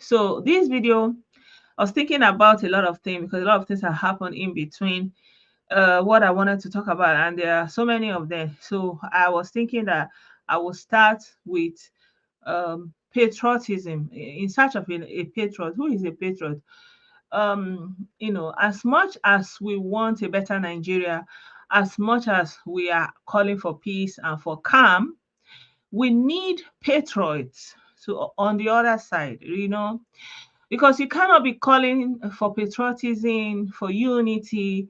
So this video, I was thinking about a lot of things because a lot of things have happened in between what I wanted to talk about, and there are so many of them. So I was thinking that I will start with patriotism. In search of a patriot. Who is a patriot? As much as we want a better Nigeria, as much as we are calling for peace and for calm, we need patriots. So on the other side, because you cannot be calling for patriotism, for unity,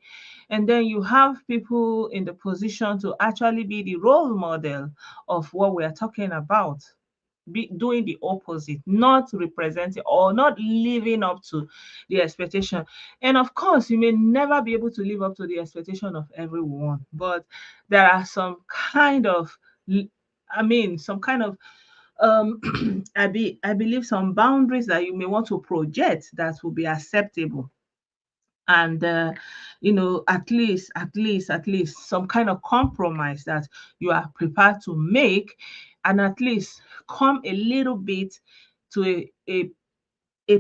and then you have people in the position to actually be the role model of what we are talking about, be doing the opposite, not representing or not living up to the expectation. And of course, you may never be able to live up to the expectation of everyone, but there are some kind of, some kind of I believe some boundaries that you may want to project that will be acceptable, and at least some kind of compromise that you are prepared to make, and at least come a little bit to a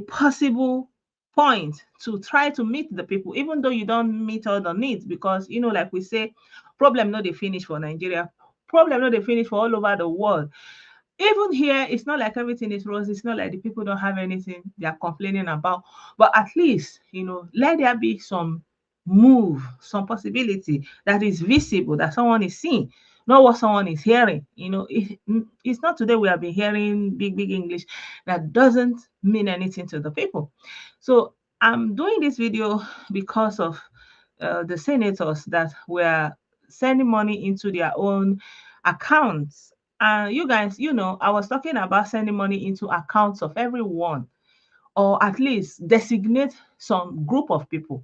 possible point to try to meet the people, even though you don't meet all the needs, because like we say, problem no dey finish for Nigeria, problem no dey finish for all over the world. Even here, it's not like everything is rosy. It's not like the people don't have anything they are complaining about. But at least, let there be some move, some possibility that is visible, that someone is seeing, not what someone is hearing. It's not today we have been hearing big, big English that doesn't mean anything to the people. So I'm doing this video because of the senators that were sending money into their own accounts. And you guys, I was talking about sending money into accounts of everyone, or at least designate some group of people.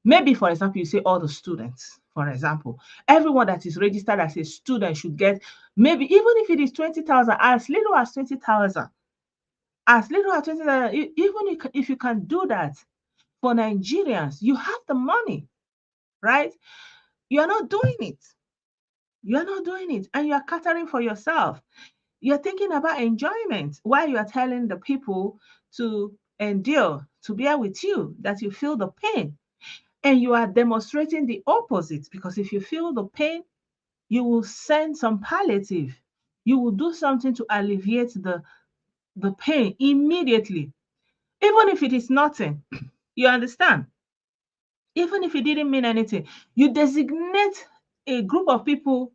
Maybe, for example, you say all the students, for example, everyone that is registered as a student should get, maybe even if it is 20,000, as little as 20,000, as little as 20,000, even if you can do that for Nigerians, you have the money, right? You're not doing it. You're not doing it, and you're catering for yourself. You're thinking about enjoyment while you are telling the people to endure, to bear with you, that you feel the pain. And you are demonstrating the opposite, because if you feel the pain, you will send some palliative. You will do something to alleviate the pain immediately, even if it is nothing. You understand? Even if it didn't mean anything, you designate a group of people,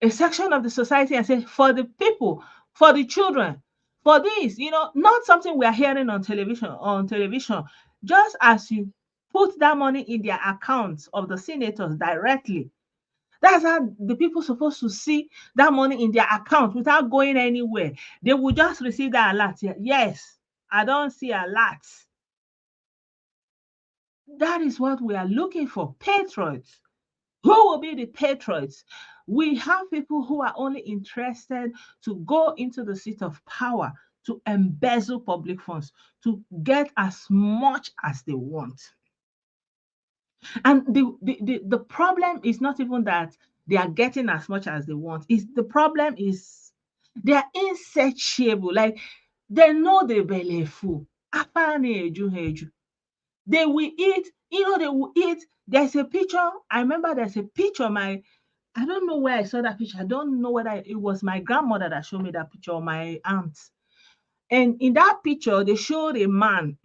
a section of the society, and say, for the people, for the children, for this, not something we are hearing on television. Just as you put that money in their accounts of the senators directly, that's how the people supposed to see that money in their account without going anywhere. They will just receive that alert. Yes, I don't see alert. That is what we are looking for. Patriots. Who will be the patriots? We have people who are only interested to go into the seat of power, to embezzle public funds, to get as much as they want. And the problem is not even that they are getting as much as they want. The problem is they are insatiable. Like, they know they belly full. They will eat, they will eat. There's a picture. I remember there's a picture. I don't know where I saw that picture. I don't know whether it was my grandmother that showed me that picture or my aunt. And in that picture, they showed a man.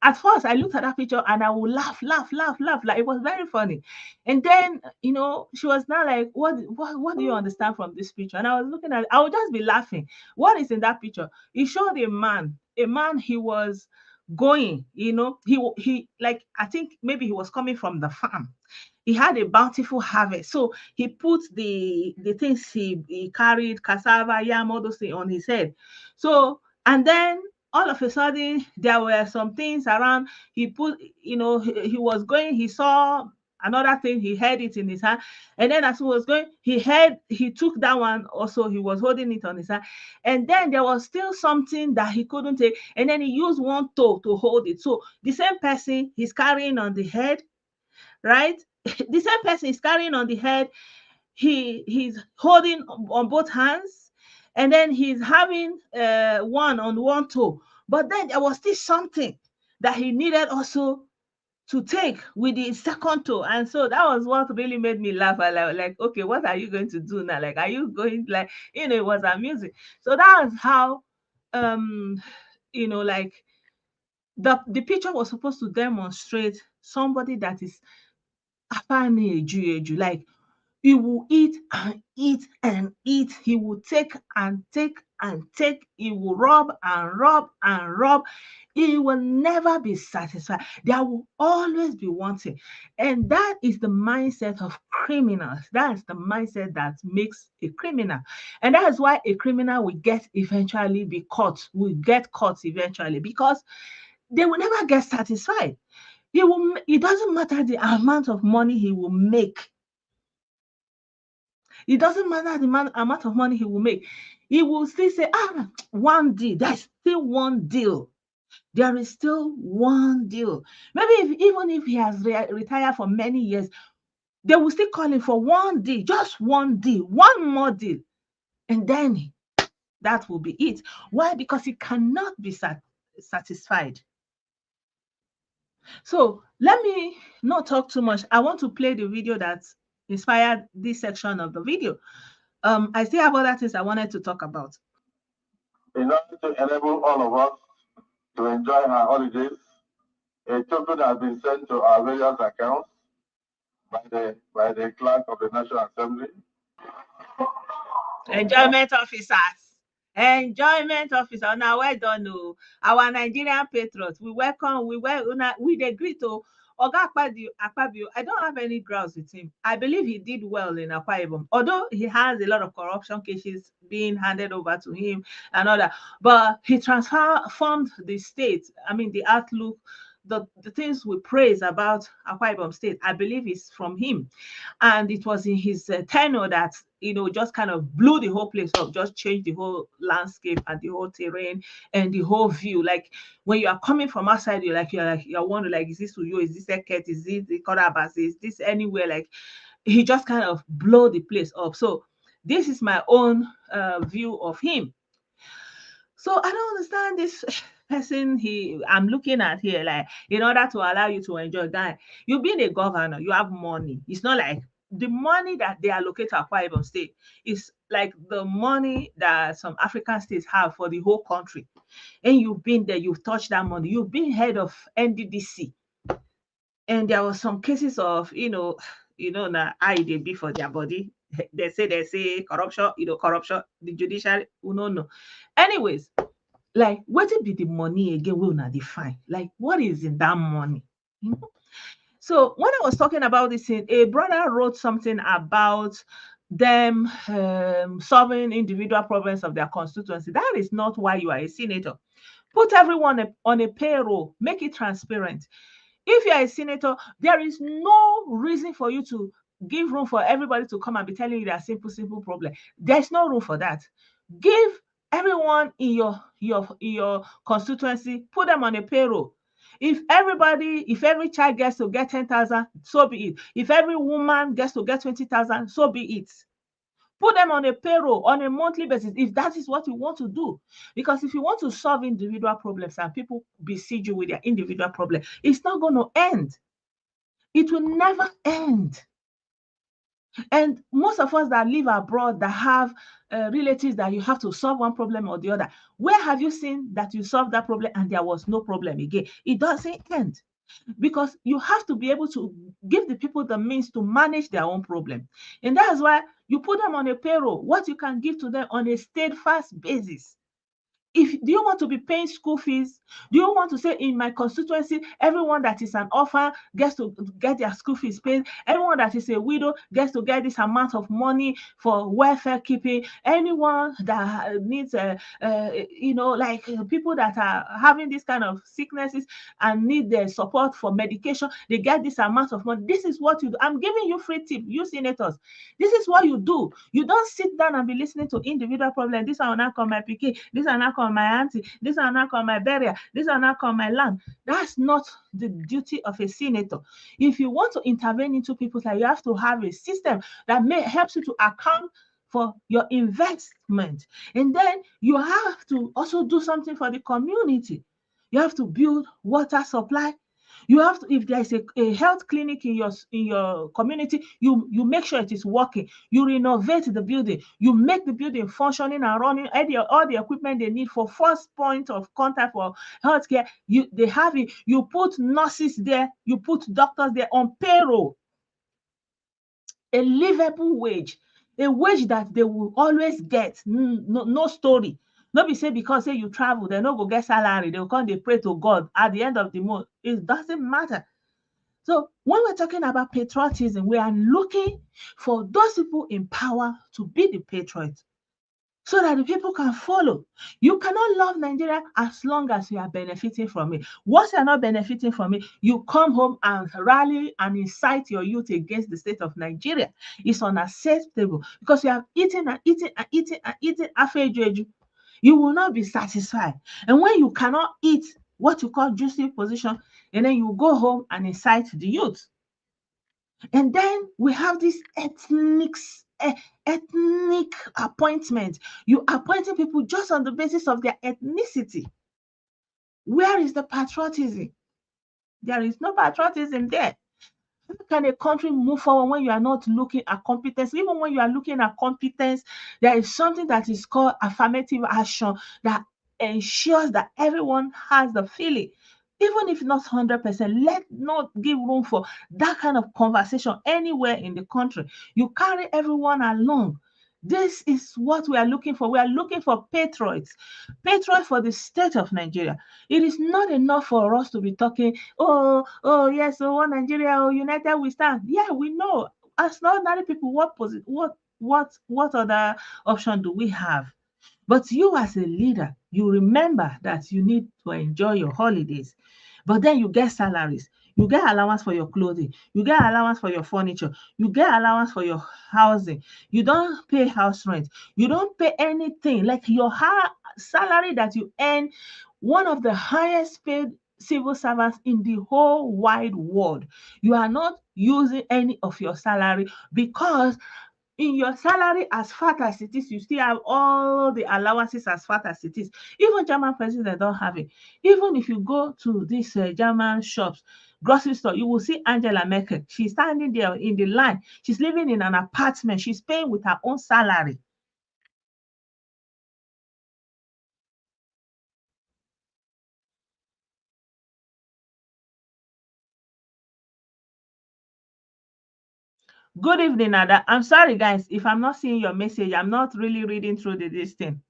At first, I looked at that picture and I would laugh, laugh, laugh, laugh. Like, it was very funny. And then, she was now like, what do you understand from this picture? And I was looking at it, I would just be laughing. What is in that picture? It showed a man. He was going, he like, I think maybe he was coming from the farm. He had a bountiful harvest. So he put the things he carried, cassava, yam, all those things on his head. So, and then all of a sudden there were some things around. He put, he was going, he saw another thing, he had it in his hand. And then as he was going, he took that one also, he was holding it on his hand. And then there was still something that he couldn't take. And then he used one toe to hold it. So the same person he's carrying on the head, right? The same person is carrying on the head. He's holding on both hands, and then he's having one on one toe, but then there was still something that he needed also to take with the second toe. And so that was what really made me laugh. I like, okay, what are you going to do now? Like, are you going, like, it was amusing. So that's how um like the picture was supposed to demonstrate somebody that is like he will eat and eat and eat. He will take and take and take. He will rub and rub and rub. He will never be satisfied. There will always be wanting. And that is the mindset of criminals. That is the mindset that makes a criminal. And that is why a criminal will get eventually be caught, will get caught eventually, because they will never get satisfied. It doesn't matter the amount of money he will make. It doesn't matter the amount of money he will make. He will still say, one deal. There's still one deal. There is still one deal. Maybe even if he has retired for many years, they will still call him for one deal, just one deal, one more deal. And then that will be it. Why? Because he cannot be satisfied. So let me not talk too much. I want to play the video that inspired this section of the video. I still have other things I wanted to talk about. In order to enable all of us to enjoy our holidays, a token has been sent to our various accounts by the clerk of the National Assembly. Enjoyment officers. Enjoyment officer. Now, well done. Our Nigerian patriots. We welcome, we dey greet to Oga Akpabio. I don't have any grounds with him. I believe he did well in Akwa Ibom, although he has a lot of corruption cases being handed over to him and all that. But he transformed the state. I mean, the outlook, the things we praise about Akwa Ibom State, I believe is from him. And it was in his tenure that, just kind of blew the whole place up, just changed the whole landscape and the whole terrain and the whole view. Like when you are coming from outside, you're wondering, like, is this Uyo? Is this Eket? Is this the Korabas? Is this anywhere? Like, he just kind of blow the place up. So this is my own view of him. So I don't understand this person I'm looking at here. Like, in order to allow you to enjoy, guy, you've been a governor, you have money. It's not like the money that they allocate to Akwa Ibom State is like the money that some African states have for the whole country. And you've been there, you've touched that money. You've been head of NDDC. And there were some cases of, now how they be for their body. They say corruption, corruption, the judiciary, no. Anyways, like, what be the money again we una define? Like, what is in that money? So when I was talking about this, a brother wrote something about them solving individual problems of their constituency. That is not why you are a senator. Put everyone on a payroll, make it transparent. If you are a senator, there is no reason for you to give room for everybody to come and be telling you their simple problem. There's no room for that. Give everyone in your constituency, put them on a payroll. If every child gets to get 10,000, so be it. If every woman gets to get 20,000, so be it. Put them on a payroll on a monthly basis if that is what you want to do. Because if you want to solve individual problems and people besiege you with their individual problem, it's not going to end. It will never end. And most of us that live abroad, that have relatives that you have to solve one problem or the other, where have you seen that you solved that problem and there was no problem again? It doesn't end. Because you have to be able to give the people the means to manage their own problem. And that's why you put them on a payroll, what you can give to them on a steadfast basis. Do you want to be paying school fees? Do you want to say, in my constituency, everyone that is an orphan gets to get their school fees paid? Everyone that is a widow gets to get this amount of money for welfare keeping? Anyone that needs, people that are having this kind of sicknesses and need their support for medication, they get this amount of money. This is what you do. I'm giving you free tip, you senators. This is what you do. You don't sit down and be listening to individual problems. This one not call my pikin, this one not call my auntie, this one not call my burial, this one not call my land. That's not the duty of a senator. If you want to intervene into people's life, you have to have a system that helps you to account for your investment. And then you have to also do something for the community. You have to build water supply. You have to, if there's a health clinic in your community, you make sure it is working. You renovate the building. You make the building functioning and running. All the equipment they need for first point of contact for healthcare. They have it. You put nurses there. You put doctors there on payroll. A livable wage, a wage that they will always get. No story. No be say because say you travel, they no go get salary. They will come, they pray to God at the end of the month. It doesn't matter. So when we're talking about patriotism, we are looking for those people in power to be the patriots so that the people can follow. You cannot love Nigeria as long as you are benefiting from it. Once you're not benefiting from it, you come home and rally and incite your youth against the state of Nigeria. It's unacceptable because you have eaten and eaten and eaten and eaten afejueju. You will not be satisfied. And when you cannot eat what you call juicy position, and then you go home and incite the youth. And then we have this ethnic appointment. You appointing people just on the basis of their ethnicity. Where is the patriotism? There is no patriotism there. How can a country move forward when you are not looking at competence? Even when you are looking at competence, there is something that is called affirmative action that ensures that everyone has the feeling. Even if not 100%, let not give room for that kind of conversation anywhere in the country. You carry everyone along. This is what we are looking for. We are looking for patriots, patriots for the state of Nigeria. It is not enough for us to be talking, oh, yes, oh, Nigeria, oh, united we stand. Yeah, we know. As ordinary people, what other option do we have? But you as a leader, you remember that you need to enjoy your holidays. But then you get salaries. You get allowance for your clothing. You get allowance for your furniture. You get allowance for your housing. You don't pay house rent. You don't pay anything. Like your salary that you earn, one of the highest paid civil servants in the whole wide world. You are not using any of your salary because in your salary as fat as it is, you still have all the allowances as fat as it is. Even German president don't have it. Even if you go to these German shops, grocery store, you will see Angela Merkel. She's standing there in the line. She's living in an apartment. She's paying with her own salary. Good evening, Ada. I'm sorry, guys, if I'm not seeing your message. I'm not really reading through this thing.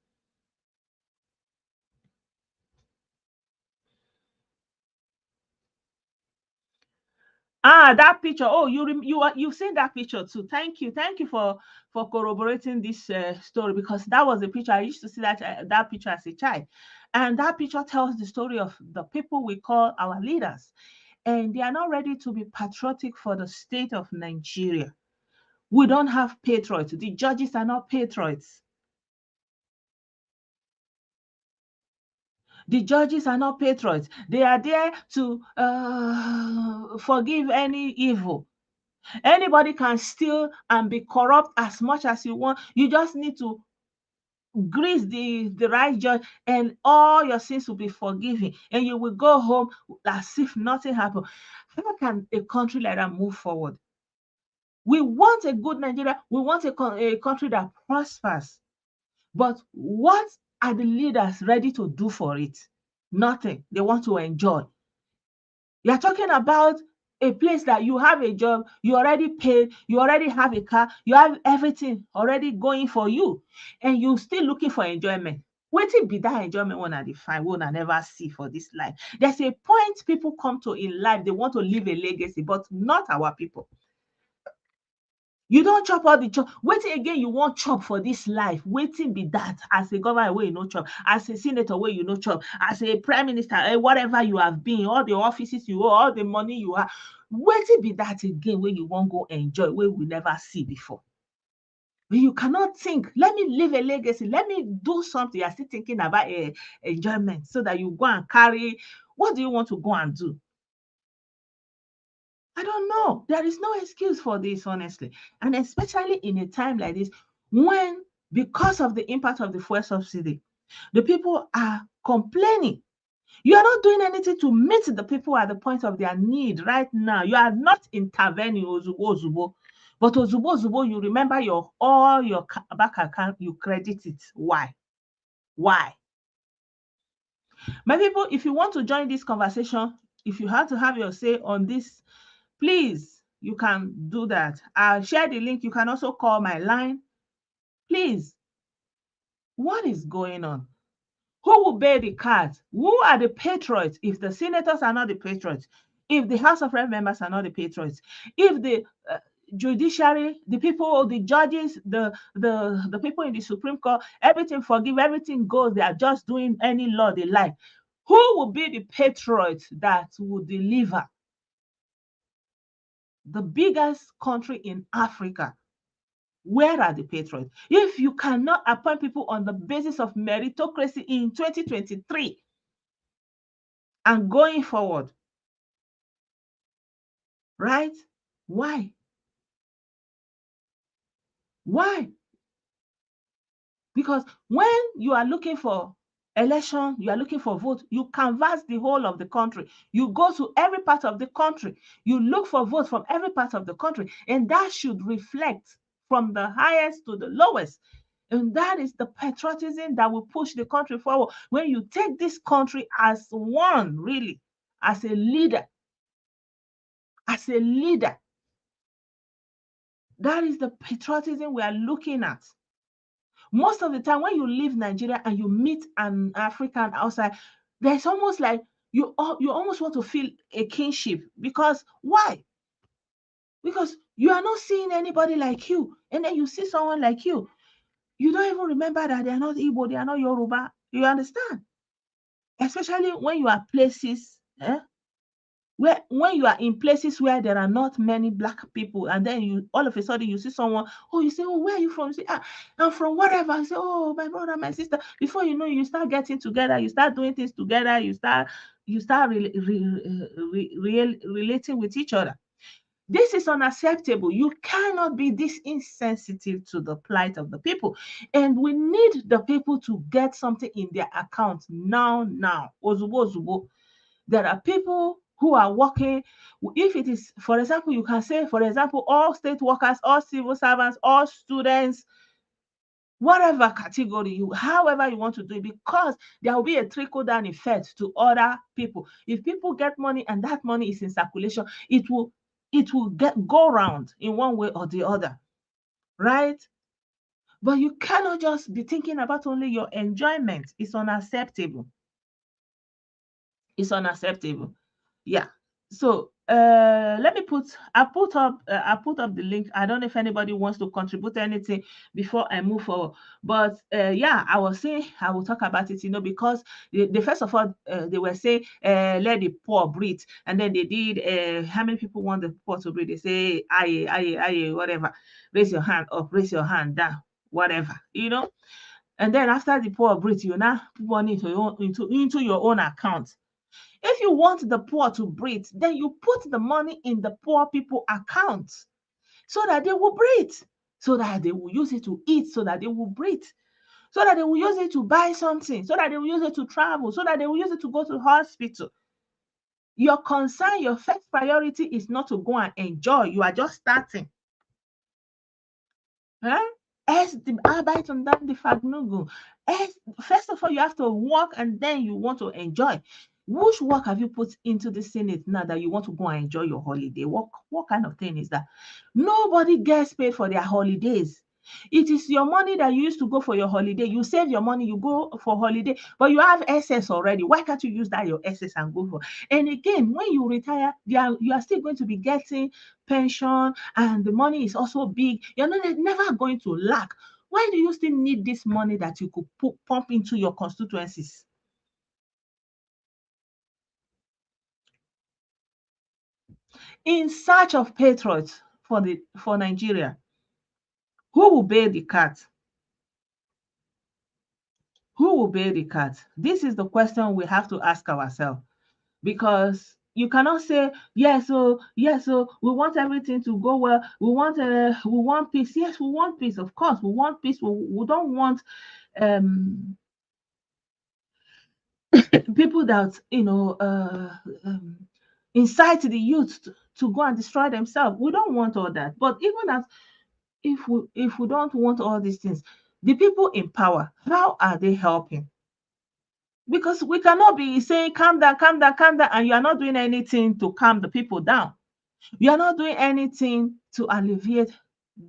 That picture. Oh, you've seen that picture too. Thank you for corroborating this story because that was the picture I used to see that picture as a child, and that picture tells the story of the people we call our leaders, and they are not ready to be patriotic for the state of Nigeria. We don't have patriots. The judges are not patriots. The judges are not patriots. They are there to forgive any evil. Anybody can steal and be corrupt as much as you want. You just need to grease the right judge and all your sins will be forgiven and you will go home as if nothing happened. How can a country like that move forward? We want a good Nigeria. We want a country that prospers. But what are the leaders ready to do for it? Nothing. They want to enjoy. You're talking about a place that you have a job, you already paid, you already have a car, you have everything already going for you, and you still looking for enjoyment. Wetin be that enjoyment one I define, one I never see for this life? There's a point people come to in life, they want to leave a legacy, but not our people. You don't chop all the chop. Wetin again you want chop for this life? Wetin be that? As a governor wey you no chop, as a senator wey you no chop, as a prime minister, whatever you have been, all the offices you hold, all the money you have, wetin be that again wey you wan go enjoy wey we never see before? You cannot think, let me leave a legacy, let me do something. You're still thinking about enjoyment so that you go and carry. What do you want to go and do? I don't know. There is no excuse for this, honestly. And especially in a time like this, when, because of the impact of the fuel subsidy, the people are complaining. You are not doing anything to meet the people at the point of their need right now. You are not intervening, Ozubo Ozubo. But Ozubo Ozubo, you remember all your bank account, you credit it. Why? Why? My people, if you want to join this conversation, if you have to have your say on this, please, you can do that. I'll share the link. You can also call my line. Please, what is going on? Who will bear the cards? Who are the patriots if the senators are not the patriots? If the House of Rep members are not the patriots? If the judiciary, the people, the judges, the people in the Supreme Court, everything forgive, everything goes, they are just doing any law they like. Who will be the patriots that will deliver? The biggest country in Africa. Where are the patriots? If you cannot appoint people on the basis of meritocracy in 2023 and going forward, right? Why? Why? Because when you are looking for election, you are looking for vote, you canvass the whole of the country. You go to every part of the country. You look for votes from every part of the country. And that should reflect from the highest to the lowest. And that is the patriotism that will push the country forward. When you take this country as one, really, as a leader, that is the patriotism we are looking at. Most of the time, when you leave Nigeria and you meet an African outside, there's almost like you almost want to feel a kinship. Because why? Because you are not seeing anybody like you, and then you see someone like you. You don't even remember that they are not Igbo, they are not Yoruba. You understand? Especially when you are places, where when you are in places where there are not many black people, and then you all of a sudden you see someone, oh, you say, oh, where are you from? You say, I'm from whatever. You say, oh, my brother, my sister. Before you know, you start getting together, you start doing things together, you start relating with each other. This is unacceptable. You cannot be this insensitive to the plight of the people. And we need the people to get something in their account now. Ozubo, Ozubo. There are people who are working. If it is, for example, you can say, for example, all state workers, all civil servants, all students, whatever category, however you want to do it, because there will be a trickle-down effect to other people. If people get money and that money is in circulation, it will go round in one way or the other, right? But you cannot just be thinking about only your enjoyment. It's unacceptable. It's unacceptable. Yeah. So let me I put up the link. I don't know if anybody wants to contribute anything before I move forward. But yeah, I was saying I will talk about it, because the first of all, they were saying let the poor breathe, and then they did how many people want the poor to breathe? They say aye, whatever. Raise your hand up, raise your hand down, whatever, And then after the poor breathe, you now put money into your own account. If you want the poor to breathe, then you put the money in the poor people accounts so that they will breathe, so that they will use it to eat, so that they will breathe, so that they will use it to buy something, so that they will use it to travel, so that they will use it to go to the hospital. Your concern, your first priority is not to go and enjoy. You are just starting. Erst die Arbeit und dann die Vergnügung. First of all, you have to work and then you want to enjoy. Which work have you put into the Senate now that you want to go and enjoy your holiday? What kind of thing is that? Nobody gets paid for their holidays. It is your money that you used to go for your holiday. You save your money, you go for holiday, but you have excess already. Why can't you use that your excess and go for? And again, when you retire, you are still going to be getting pension, and the money is also big. You're never going to lack. Why do you still need this money that you could pump into your constituencies? In search of patriots for Nigeria, who will bear the cat? Who will bear the cat? This is the question we have to ask ourselves, because you cannot say yes, so yes, so we want everything to go well. We want peace. Yes, we want peace. Of course, we want peace. We don't want um people that incite the youth to go and destroy themselves. We don't want all that. But even as if we don't want all these things, the people in power, how are they helping? Because we cannot be saying calm down, calm down, calm down, and you are not doing anything to calm the people down. You are not doing anything to alleviate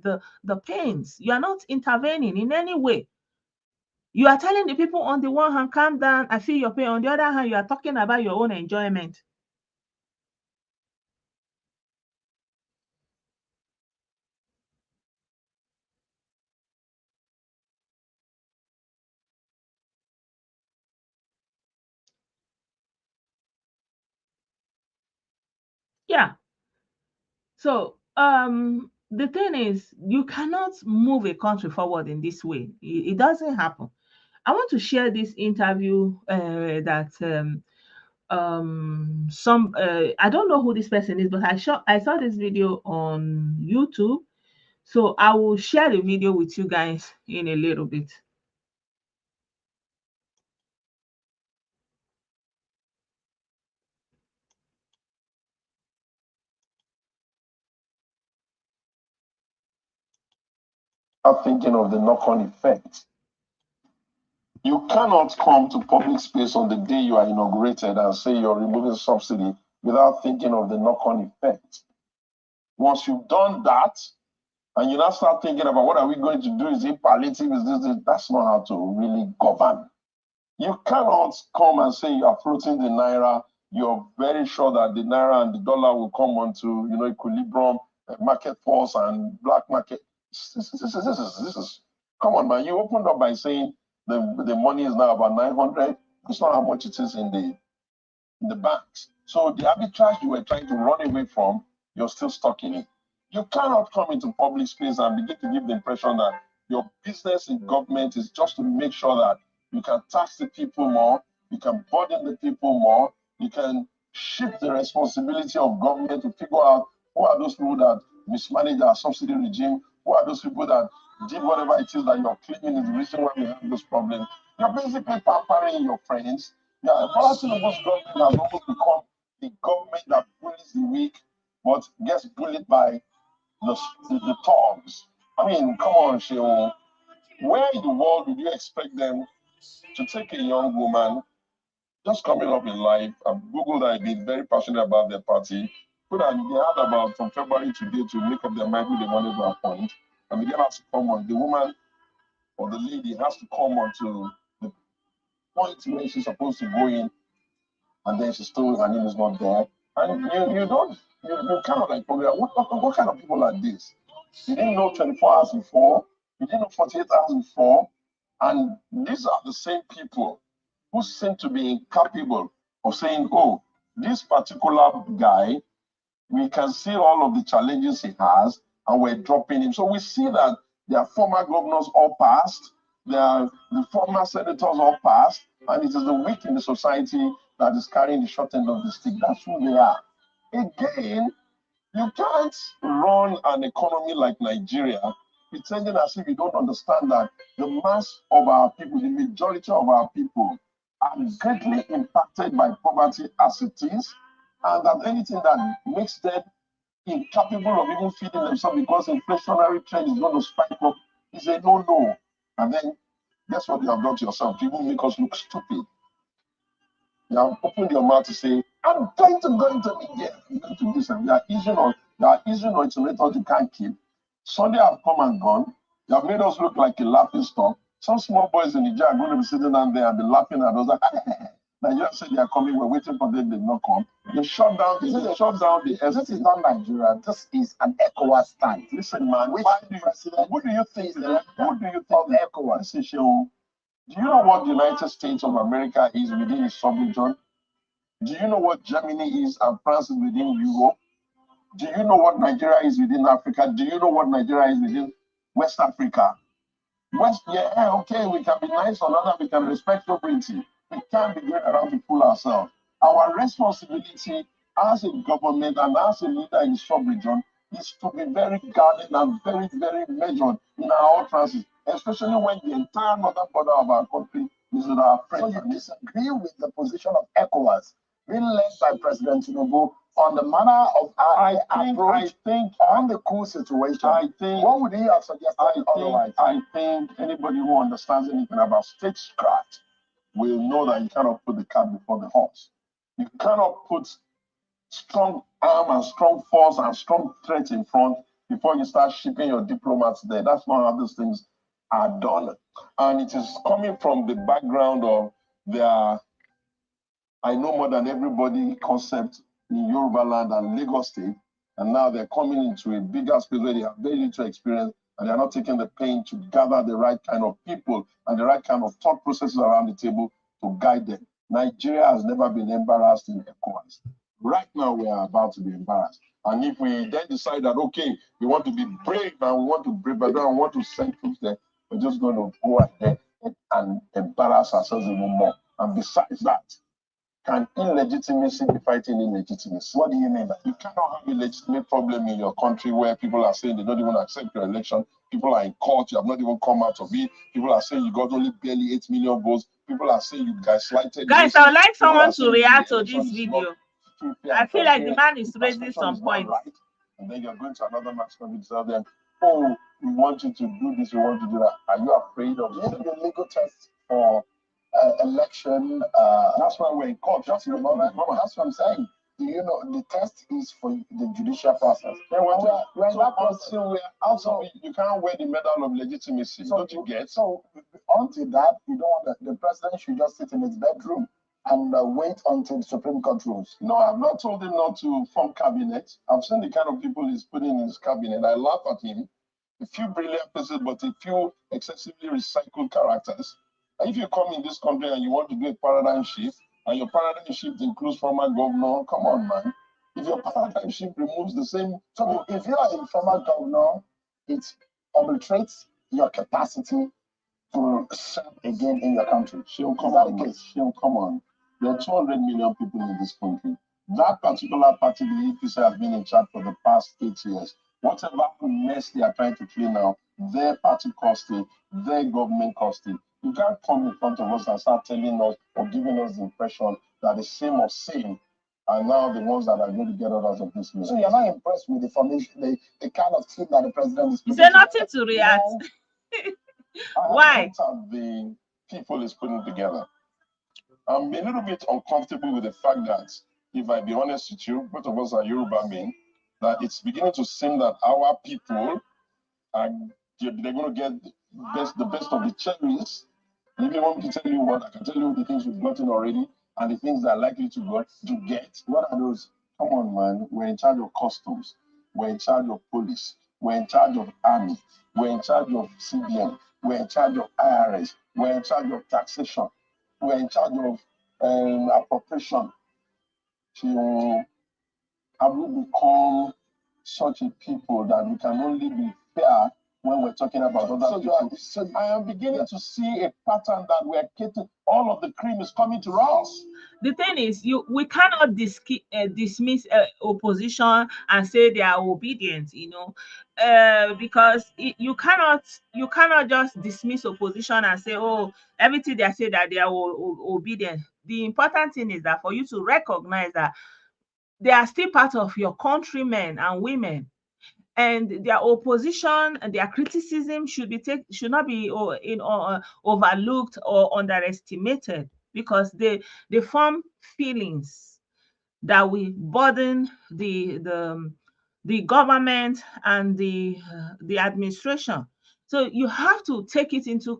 the pains. You are not intervening in any way. You are telling the people on the one hand, calm down, I feel your pain. On the other hand, you are talking about your own enjoyment. Yeah. So the thing is, you cannot move a country forward in this way. It doesn't happen. I want to share this interview that some I don't know who this person is, but I saw this video on YouTube. So I will share the video with you guys in a little bit. Are thinking of the knock-on effect. You cannot come to public space on the day you are inaugurated and say you're removing subsidy without thinking of the knock-on effect. Once you've done that, and you now start thinking about what are we going to do? Is it palliative? Is this? That's not how to really govern. You cannot come and say you are floating the naira. You're very sure that the naira and the dollar will come onto equilibrium, market force and black market. This is come on, man. You opened up by saying the money is now about 900. That's not how much it is in the banks. So the arbitrage you were trying to run away from, you're still stuck in it. You cannot come into public space and begin to give the impression that your business in government is just to make sure that you can tax the people more, you can burden the people more, you can shift the responsibility of government to figure out who are those people that mismanage our subsidy regime, who are those people that did whatever it is that you're claiming is the reason why we have those problems. You're basically pampering your friends. Yeah, Bola Tinubu's government has almost become the government that bullies the weak, but gets bullied by the thugs. I mean, come on, Shehu. Where in the world would you expect them to take a young woman just coming up in life? I've Googled that, been very passionate about their party. Put that they had about from February to date to make up their mind who they wanted to appoint. And the girl has to come on. The woman or the lady has to come on to the point where she's supposed to go in, and then she's told her name is not there. And you don't you kind of like what kind of people are this? You didn't know 24 hours before, you didn't know 48 hours before, and these are the same people who seem to be incapable of saying, oh, this particular guy, we can see all of the challenges he has, and we're dropping him. So we see that their former governors all passed, the former senators all passed, and it is the weak in the society that is carrying the short end of the stick. That's who they are. Again, you can't run an economy like Nigeria pretending as if you don't understand that the mass of our people, the majority of our people, are greatly impacted by poverty as it is, and that anything that makes them incapable of even feeding themselves because inflationary trend is going to spike up is a no-no. And then guess what you have done to yourself? You will make us look stupid. You have opened your mouth to say, I'm going to go into India. I'm going to do this, and you are issuing ultimatums you can't keep. Sunday have come and gone. You have made us look like a laughing stock. Some small boys in Nigeria are going to be sitting down there and be laughing at us like, Nigeria said they are coming, we're waiting for them, they've not come. They shut down this is not Nigeria, this is an ECOWAS stand. Listen, man, who do you think of ECOWAS? Listen, Shehu, do you know what the United States of America is within its sub-region? Do you know what Germany is and France is within Europe? Do you know what Nigeria is within Africa? Do you know what Nigeria is within West Africa? Yeah, okay, we can be nice on other, we can respect sovereignty. We can't be going around to fool ourselves. Our responsibility as a government and as a leader in sub-region is to be very guarded and very, very measured in our utterances, especially when the entire northern border of our country is with our friends. So you disagree with the position of ECOWAS being led by President Tinubu on the manner of our approach on the coup situation? What would he have suggested otherwise? I think anybody who understands anything about statecraft will know that you cannot put the cart before the horse. You cannot put strong arm and strong force and strong threat in front before you start shipping your diplomats there. That's not how those things are done. And it is coming from the background of their I know more than everybody concept in Yoruba land and Lagos State. And now they're coming into a bigger space where they have very little experience and they're not taking the pain to gather the right kind of people and the right kind of thought processes around the table to guide them. Nigeria has never been embarrassed in ECOWAS. Right now, we are about to be embarrassed. And if we then decide that, okay, we want to be brave and we want to brave, but don't want to send troops there, we're just going to go ahead and embarrass ourselves even more. And besides that, can illegitimacy be fighting illegitimacy? What do you mean by that? You cannot have a legitimate problem in your country where people are saying they don't even accept your election. People are in court, you have not even come out of it. People are saying you got only barely 8 million votes. People are saying you guys slighted. Guys, I would like someone to react to this video. I feel like the man is raising some points. Right. And then you're going to another match and tell them, oh, we want you to do this, we want to do that. Are you afraid of this? The legal test for election. That's why we're in court. That's what I'm saying. Do you know the test is for the judicial process? Yeah, we're in that process. Also, you can't wear the medal of legitimacy. So, don't you get? So until that, you don't want the president should just sit in his bedroom and wait until the Supreme Court rules. No, I've not told him not to form cabinet. I've seen the kind of people he's putting in his cabinet. I laugh at him. A few brilliant pieces, but a few excessively recycled characters. If you come in this country and you want to do a paradigm shift, and your paradigm shift includes former governor, come on, man. If your paradigm shift removes the same... So if you are a former governor, it obliterates your capacity to serve again in your country. She'll come on. There are 200 million people in this country. That particular party, the APC, has been in charge for the past 8 years. Whatever mess they are trying to clean now, their party cost it, their government cost it. You can't come in front of us and start telling us or giving us the impression that the same or same are now the ones that are going to get us out of this mess. So you're not impressed with the formation, the kind of team that the president is putting together? Is there nothing to react? Why? The people is putting together. I'm a little bit uncomfortable with the fact that, if I be honest with you, both of us are Yoruba men, that it's beginning to seem that our people are they're going to get the best of the cherries. And if you want me to tell you what, I can tell you the things we've gotten already and the things that are likely to get. What are those? Come on, man. We're in charge of customs. We're in charge of police. We're in charge of army. We're in charge of CBN. We're in charge of IRS. We're in charge of taxation. We're in charge of appropriation. So have we become such a people that we can only be fair when we're talking about other people? So I am beginning to see a pattern that we're getting. All of the cream is coming to us. The thing is, we cannot dismiss opposition and say they are obedient, because you cannot just dismiss opposition and say, oh, everything they say that they are obedient. The important thing is that for you to recognize that they are still part of your countrymen and women, and their opposition and their criticism should not be overlooked or underestimated, because they form feelings that will burden the government and the administration. So you have to take it into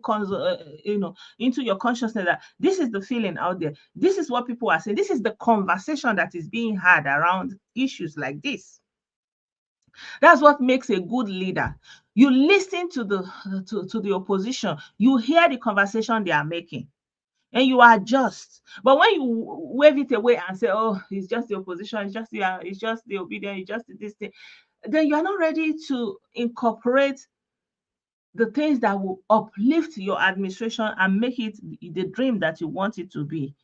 into your consciousness that this is the feeling out there. This is what people are saying. This is the conversation that is being had around issues like this. That's what makes a good leader. You listen to the opposition. You hear the conversation they are making, and you adjust. But when you wave it away and say, "Oh, it's just the opposition. It's just the obedience. It's just this thing," then you are not ready to incorporate the things that will uplift your administration and make it the dream that you want it to be.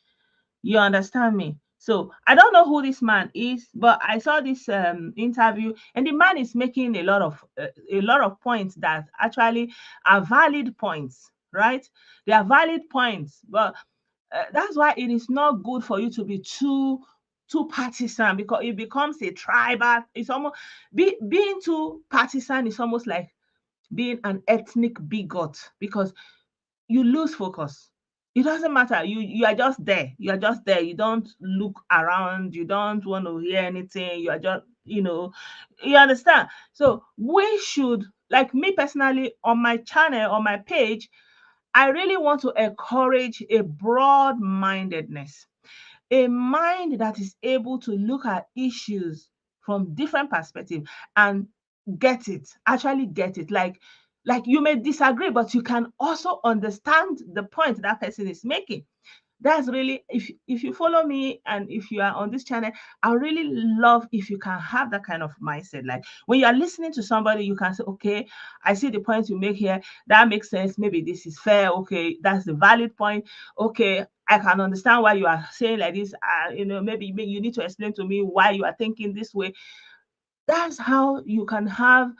You understand me? So I don't know who this man is, but I saw this interview, and the man is making a lot of points that actually are valid points, right? They are valid points, but that's why it is not good for you to be too partisan, because it becomes a tribal. It's almost being too partisan is almost like being an ethnic bigot, because you lose focus. It doesn't matter. You are just there. You are just there. You don't look around. You don't want to hear anything. You are just, you understand. So we should, like me personally, on my channel, on my page, I really want to encourage a broad mindedness, a mind that is able to look at issues from different perspectives and get it, actually get it. Like you may disagree, but you can also understand the point that person is making. That's really, if you follow me and if you are on this channel, I really love if you can have that kind of mindset. Like when you are listening to somebody, you can say, okay, I see the point you make here, that makes sense, maybe this is fair, okay, that's the valid point, okay, I can understand why you are saying like this, maybe you need to explain to me why you are thinking this way. That's how you can have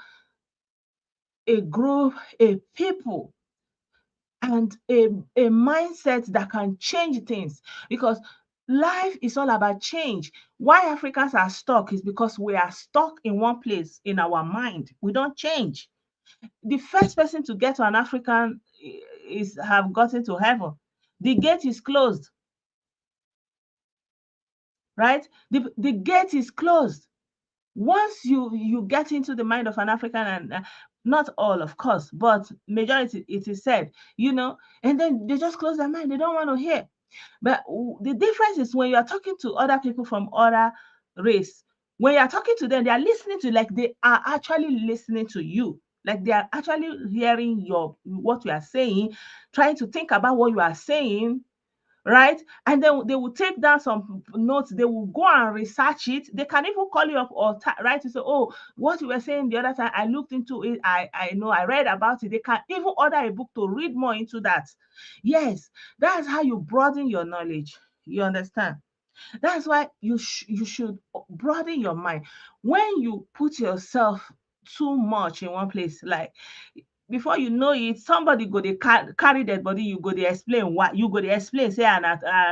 a group, a people, and a mindset that can change things, because life is all about change. Why Africans are stuck is because we are stuck in one place in our mind. We don't change. The first person to get to an African is have gotten to heaven. The gate is closed, right? The gate is closed. Once you get into the mind of an African, and not all, of course, but majority, it is said, and then they just close their mind. They don't want to hear. But the difference is when you are talking to other people from other race, when you are talking to them, they are listening to, like, they are actually listening to you. Like they are actually hearing what you are saying, trying to think about what you are saying, right? And then they will take down some notes. They will go and research it. They can even call you up or write to say, oh, what you were saying the other time, I looked into it. I know, I read about it. They can even order a book to read more into that. Yes, that's how you broaden your knowledge. You understand? That's why you should broaden your mind. When you put yourself too much in one place, like, before you know it, somebody go dey carry dead body, you go dey explain why, you go dey explain say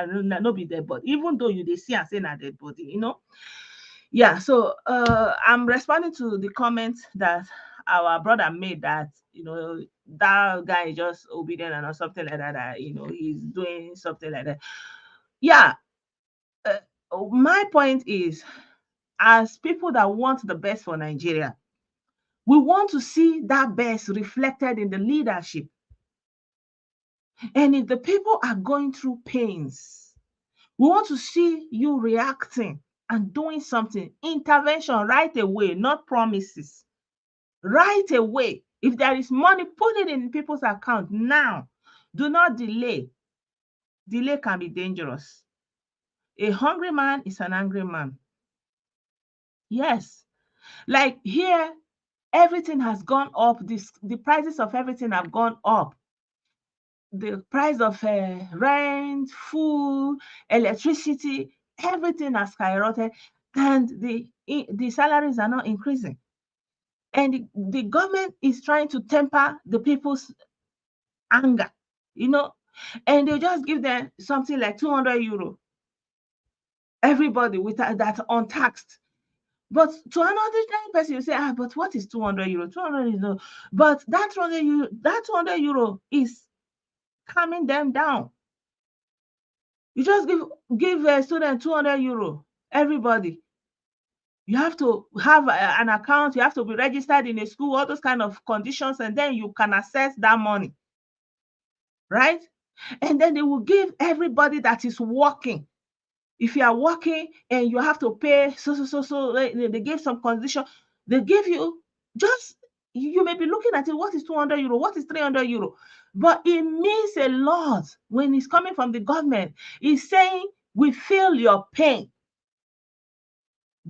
no be dead body, even though you dey see am say na dead body. Yeah, so I'm responding to the comment that our brother made, that that guy is just obedient and or something like that, that he's doing something like that. Yeah, uh, my point is, as people that want the best for Nigeria, we want to see that best reflected in the leadership. And if the people are going through pains, we want to see you reacting and doing something. Intervention right away, not promises. Right away. If there is money, put it in people's account now. Do not delay. Delay can be dangerous. A hungry man is an angry man. Yes. Like here, everything has gone up. The prices of everything have gone up. The price of rent, food, electricity, everything has skyrocketed, and the salaries are not increasing. And the government is trying to temper the people's anger, you know, and they just give them something like 200 euro, everybody with that untaxed. But to another person, you say, but what is 200 euro? 200 is no, but that 200 euro is calming them down. You just give a student 200 euro, everybody. You have to have an account, you have to be registered in a school, all those kind of conditions, and then you can access that money, right? And then they will give everybody that is working. If you are working and you have to pay so, they give some condition, they give you just, you may be looking at it, what is 200 euro? What is 300 euro? But it means a lot when it's coming from the government. It's saying, we feel your pain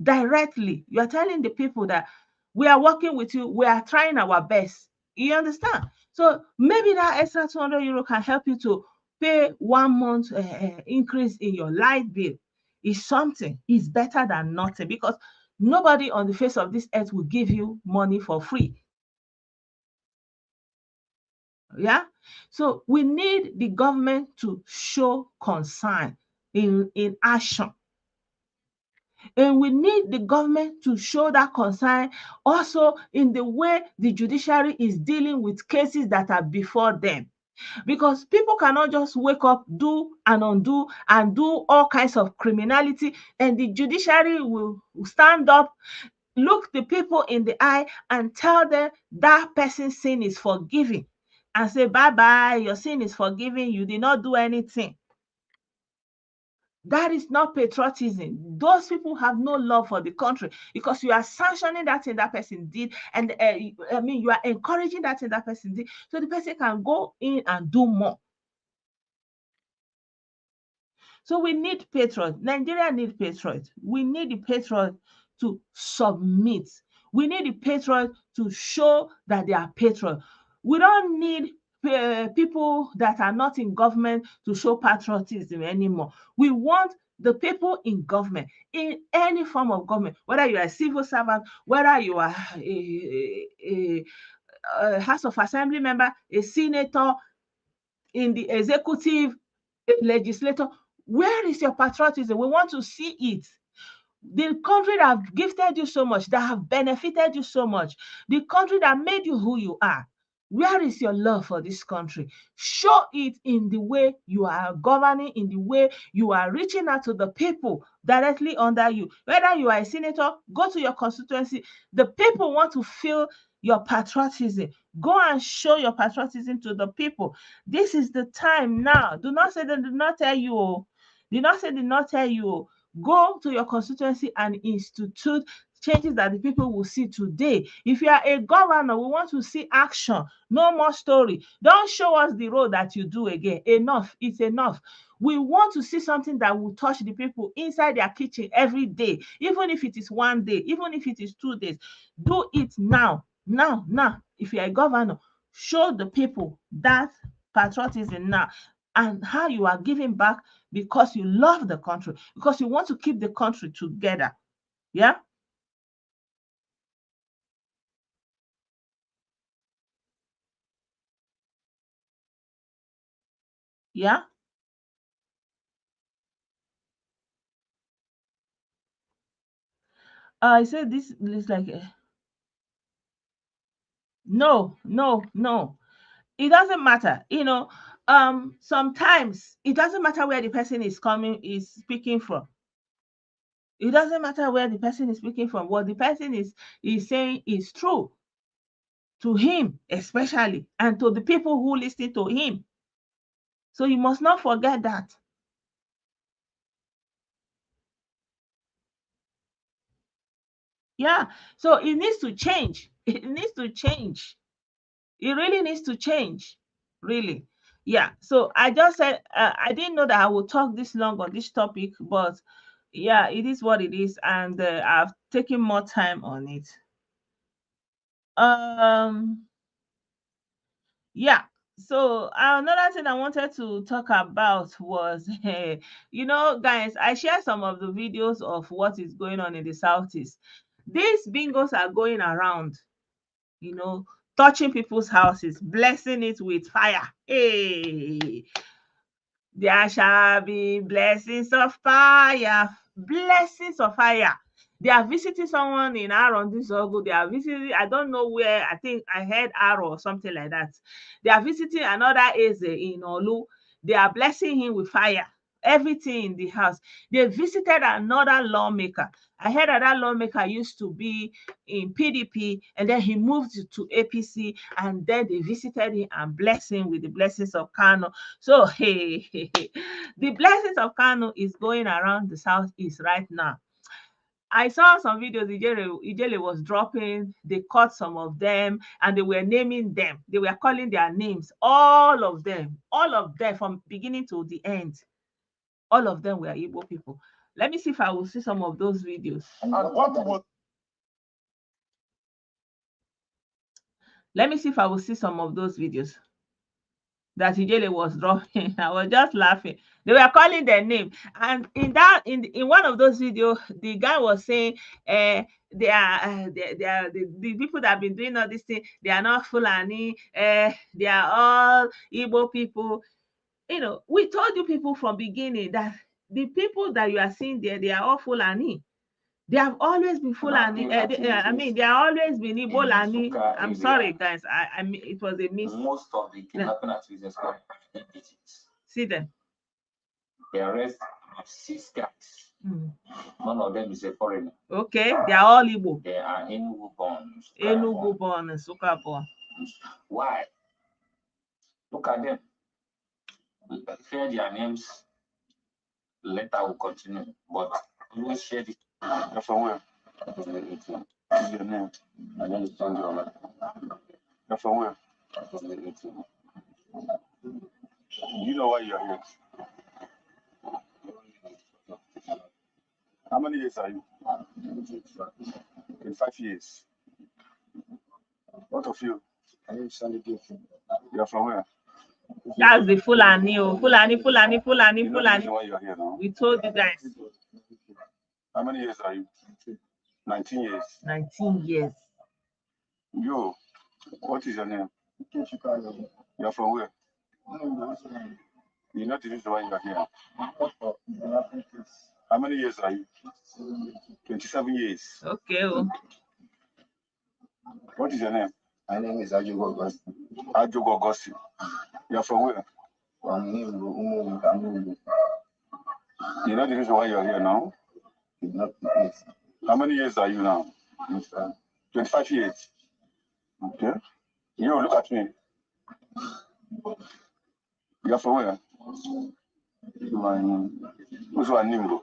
directly. You are telling the people that we are working with you, we are trying our best. You understand? So maybe that extra 200 euro can help you to pay 1 month increase in your light bill. is something. It's better than nothing, because nobody on the face of this earth will give you money for free. Yeah. So we need the government to show concern in action. And we need the government to show that concern also in the way the judiciary is dealing with cases that are before them. Because people cannot just wake up, do and undo, and do all kinds of criminality, and the judiciary will stand up, look the people in the eye, and tell them that person's sin is forgiven, and say, bye bye, your sin is forgiven, you did not do anything. That is not patriotism. Those people have no love for the country, because you are sanctioning that thing that person did, and you are encouraging that thing that person did, so the person can go in and do more. So we need patriots. Nigeria needs patriots. We need the patriots to submit. We need the patriots to show that they are patriots. We don't need people that are not in government to show patriotism anymore. We want the people in government, in any form of government, whether you are a civil servant, whether you are a House of Assembly member, a senator, in the executive, a legislator. Where is your patriotism? We want to see it. The country that have gifted you so much, that have benefited you so much, the country that made you who you are. Where is your love for this country? Show it in the way you are governing, in the way you are reaching out to the people directly under you. Whether you are a senator, go to your constituency. The people want to feel your patriotism. Go and show your patriotism to the people. This is the time now. Do not say they did not tell you. Do not say they did not tell you. Go to your constituency and institute changes that the people will see today. If you are a governor, we want to see action, no more story. Don't show us the road that you do again. Enough, it's enough. We want to see something that will touch the people inside their kitchen every day, even if it is one day, even if it is 2 days. Do it now, now, now. If you're a governor, show the people that patriotism now, and how you are giving back because you love the country, because you want to keep the country together. Yeah. Yeah. I said this is like no, no, no. It doesn't matter. Sometimes it doesn't matter where the person is speaking from. It doesn't matter where the person is speaking from. What the person is saying is true to him, especially, and to the people who listen to him. So you must not forget that. Yeah. So it needs to change. It needs to change. It really needs to change. Really. Yeah. So I just said I didn't know that I would talk this long on this topic, but yeah, it is what it is, and I've taken more time on it. Um. Yeah. So another thing I wanted to talk about was, guys, I share some of the videos of what is going on in the Southeast. These bingos are going around, you know, touching people's houses, blessing it with fire. Hey, there shall be blessings of fire, blessings of fire. They are visiting someone in Aaron this Ogo. They are visiting, I don't know where, I think I heard Aro or something like that. They are visiting another Eze in Olu. They are blessing him with fire, everything in the house. They visited another lawmaker. I heard that lawmaker used to be in PDP, and then he moved to APC, and then they visited him and blessed him with the blessings of Kano. So, hey, the blessings of Kano is going around the Southeast right now. I saw some videos Ijele was dropping. They caught some of them and they were naming them. They were calling their names. All of them from beginning to the end. All of them were Igbo people. Let me see if I will see some of those videos. And what Let me see if I will see some of those videos. that Ijele was dropping. I was just laughing. They were calling their name, and in one of those videos, the guy was saying, the people that have been doing all this thing. They are not Fulani. They are all Igbo people. We told you people from beginning that the people that you are seeing there, they are all Fulani. They have always been Fulani. I mean, they are always been Ibolani. I'm sorry, guys. I mean, it was a miss. Most of the kidnapping activities are indigenous. See them. They arrest 6 guys. None of them is a foreigner. Okay, they are all Igbo. They are Enugu born. Enugu born and Nsukka born. Why? Look at them. Share their names. Later will continue, but always share the. You're from where? What's your name? My name is John Jola. You're from where? You know why you're here. How many years are you? 25 years. What of you? You're from where? That's the Fulani. Fulani. You know the reason why you're here now? We told you guys. How many years are you? 19 years. 19 years. You, what is your name? You're from where? You know the reason why you're here. How many years are you? 27 years. Okay. What is your name? My name is Ajogo August. Ajogo August. You're from where? From Nna Kanu. You know the reason why you're here now? How many years are you now? 25 years. Okay. You look at me. You're from where? Who's your name?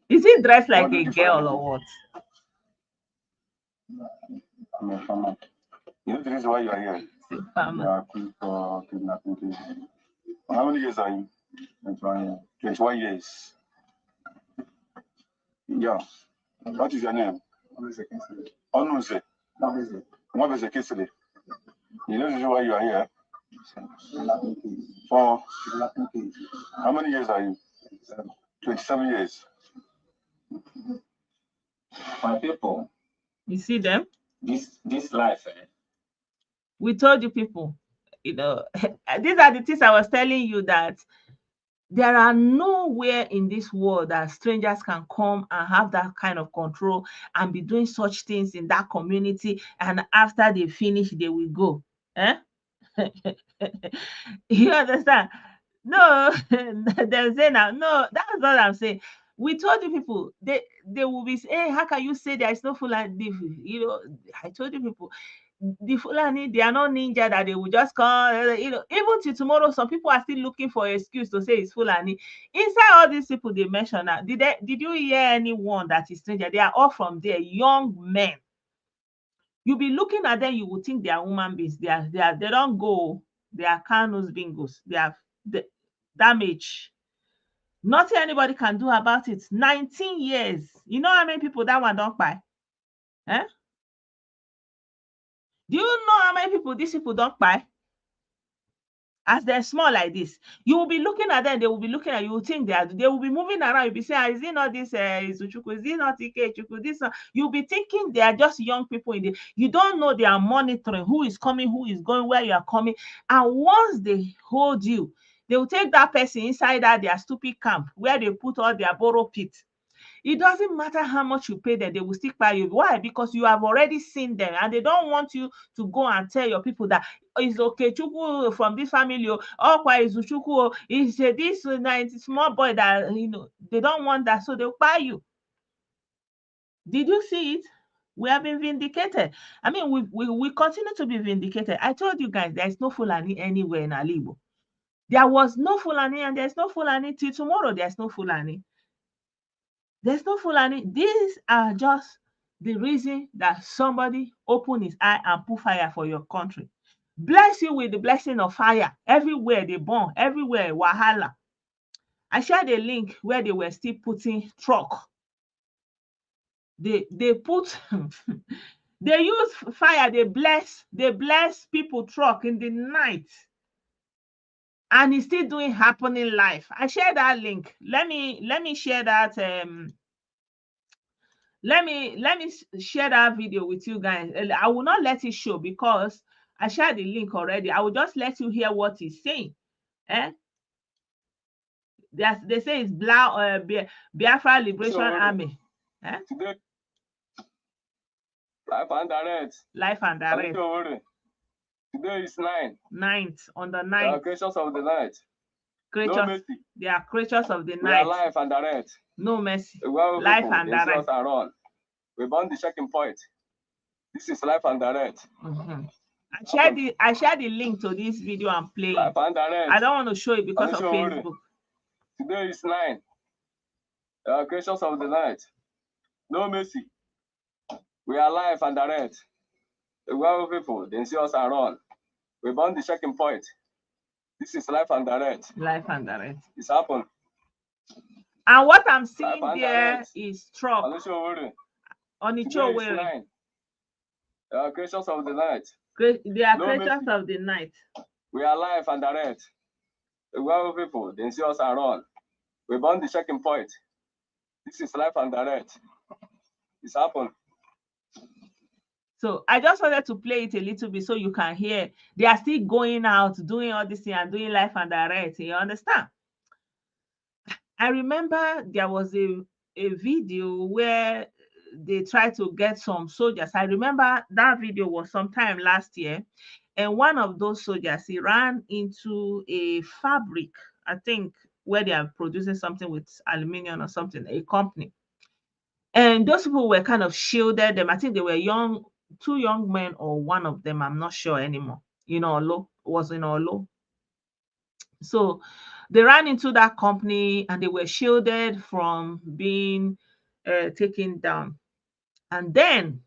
Is he dressed like a girl or what? I'm a farmer. You know the reason why you're here? Farmer. Kidnapping. How many years are you? 21 years. Yeah. What is your name? Onuze. Mwabeze Kisile. You know the reason why you are here? For how many years are you? 27 years. My people. You see them? This life, We told you people, these are the things I was telling you, that there are nowhere in this world that strangers can come and have that kind of control and be doing such things in that community, and after they finish, they will go. You understand? No, they'll say now, no, that's what I'm saying. We told you people, they will be saying, hey, how can you say there is no Fulani? I told you people, the Fulani, they are not ninja that they will just come, even till tomorrow, some people are still looking for an excuse to say it's Fulani. Inside all these people they mentioned now, did you hear anyone that is stranger? They are all from there, young men. You'll be looking at them, you will think they are human beings. They don't go, they are Kanus bingos. They are damage. Nothing anybody can do about it. 19 years. You know how many people that one don't buy? Do you know how many people these people don't buy? As they're small like this, you will be looking at them, they will be looking at you, will think they will be moving around, you'll be saying, is it not this Izuchukwu? Is it not Ikechukwu? This one? You'll be thinking they are just young people in the, you don't know they are monitoring who is coming, who is going, where you are coming. And once they hold you, they will take that person inside their stupid camp where they put all their borrow pit. It doesn't matter how much you pay them, they will stick by you. Why? Because you have already seen them, and they don't want you to go and tell your people that it's okay, Chukwu from this family, or why is Chukwu, is this small boy that, they don't want that, so they'll buy you. Did you see it? We have been vindicated. I mean, we continue to be vindicated. I told you guys, there's no Fulani anywhere in Alibo. There was no Fulani, and there's no Fulani till tomorrow. There's no Fulani. There's no Fulani. These are just the reason that somebody open his eye and put fire for your country. Bless you with the blessing of fire. Everywhere they burn, everywhere, wahala. I shared a link where they were still putting truck. They put, they use fire, they bless people truck in the night. and it's still doing happening live. I share that link. Let me share that let me share that video with you guys. I will not let it show because I shared the link already. I will just let you hear what he's saying. Eh? They say it's Biafra Liberation Army. Eh? Today, live and direct. Live and direct. Today is 9th, on the 9th. They are creatures of the night. Creatures, no mercy. They are creatures of the We night. are live and direct. No mercy. Life And direct. We burn the checking point. This is live and direct. I shared the link to this video I'm playing. Live and direct. I don't want to show it because of Facebook. Today is 9. They are creatures of the night. No mercy. We are live and direct. The people, they see us and run. We burn the checking point. This is live and direct. Live and direct. It's happened. And what I'm seeing there is truck. On the show where they are creatures of the night. They are creatures of the night. We are live and direct. The people, they see us and run. We burn the checking point. This is live and direct. It's happened. So I just wanted to play it a little bit so you can hear. They are still going out, doing all this thing and doing live and direct. You understand? I remember there was a video where they tried to get some soldiers. I remember that video was sometime last year. And one of those soldiers, he ran into a fabric, I think, where they are producing something with aluminum or something, a company. And those people were kind of shielded them. I think they were young, 2 young men or one of them, I'm not sure anymore. Olo, was in Olo. So they ran into that company and they were shielded from being taken down. And then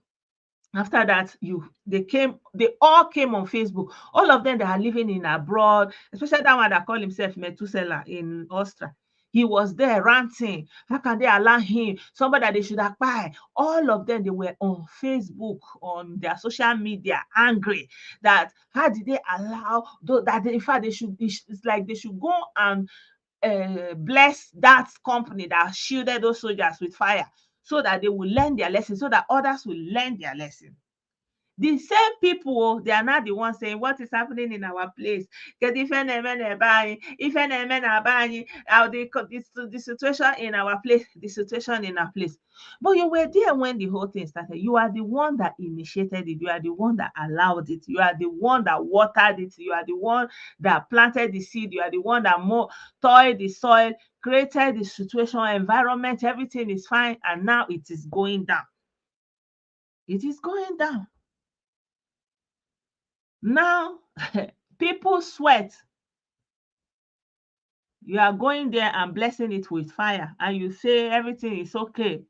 after that, they all came on Facebook. All of them that are living in abroad, especially that one that called himself Methuselah in Austria. He was there ranting. How can they allow him? Somebody that they should acquire. All of them, they were on Facebook, on their social media, angry that how did they allow that? In fact, it's like they should go and bless that company that shielded those soldiers with fire, so that they will learn their lesson, so that others will learn their lesson. The same people, they are not the ones saying what is happening in our place. The situation in our place, the situation in our place. But you were there when the whole thing started. You are the one that initiated it. You are the one that allowed it. You are the one that watered it. You are the one that planted the seed. You are the one that toiled the soil, created the situation, environment. Everything is fine. And now it is going down. It is going down. Now, people sweat. You are going there and blessing it with fire, and you say everything is okay,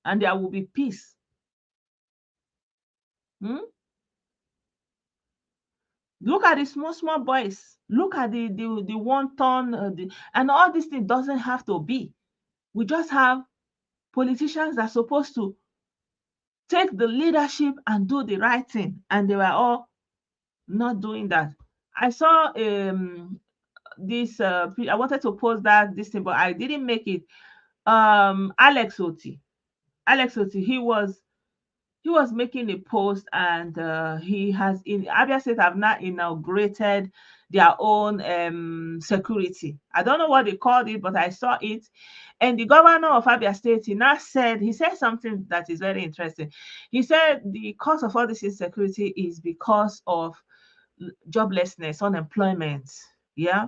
and there will be peace. Look at the small boys. Look at the 1 ton, and all this thing doesn't have to be. We just have politicians that are supposed to take the leadership and do the right thing, and they were all not doing that. I saw this I wanted to post this thing, but I didn't make it. Alex Oti, he was making a post, and he has in Abia State have now inaugurated their own security. I don't know what they called it, but I saw it. And the governor of Abia State, he said something that is very interesting. He said the cause of all this insecurity is because of joblessness, unemployment. Yeah.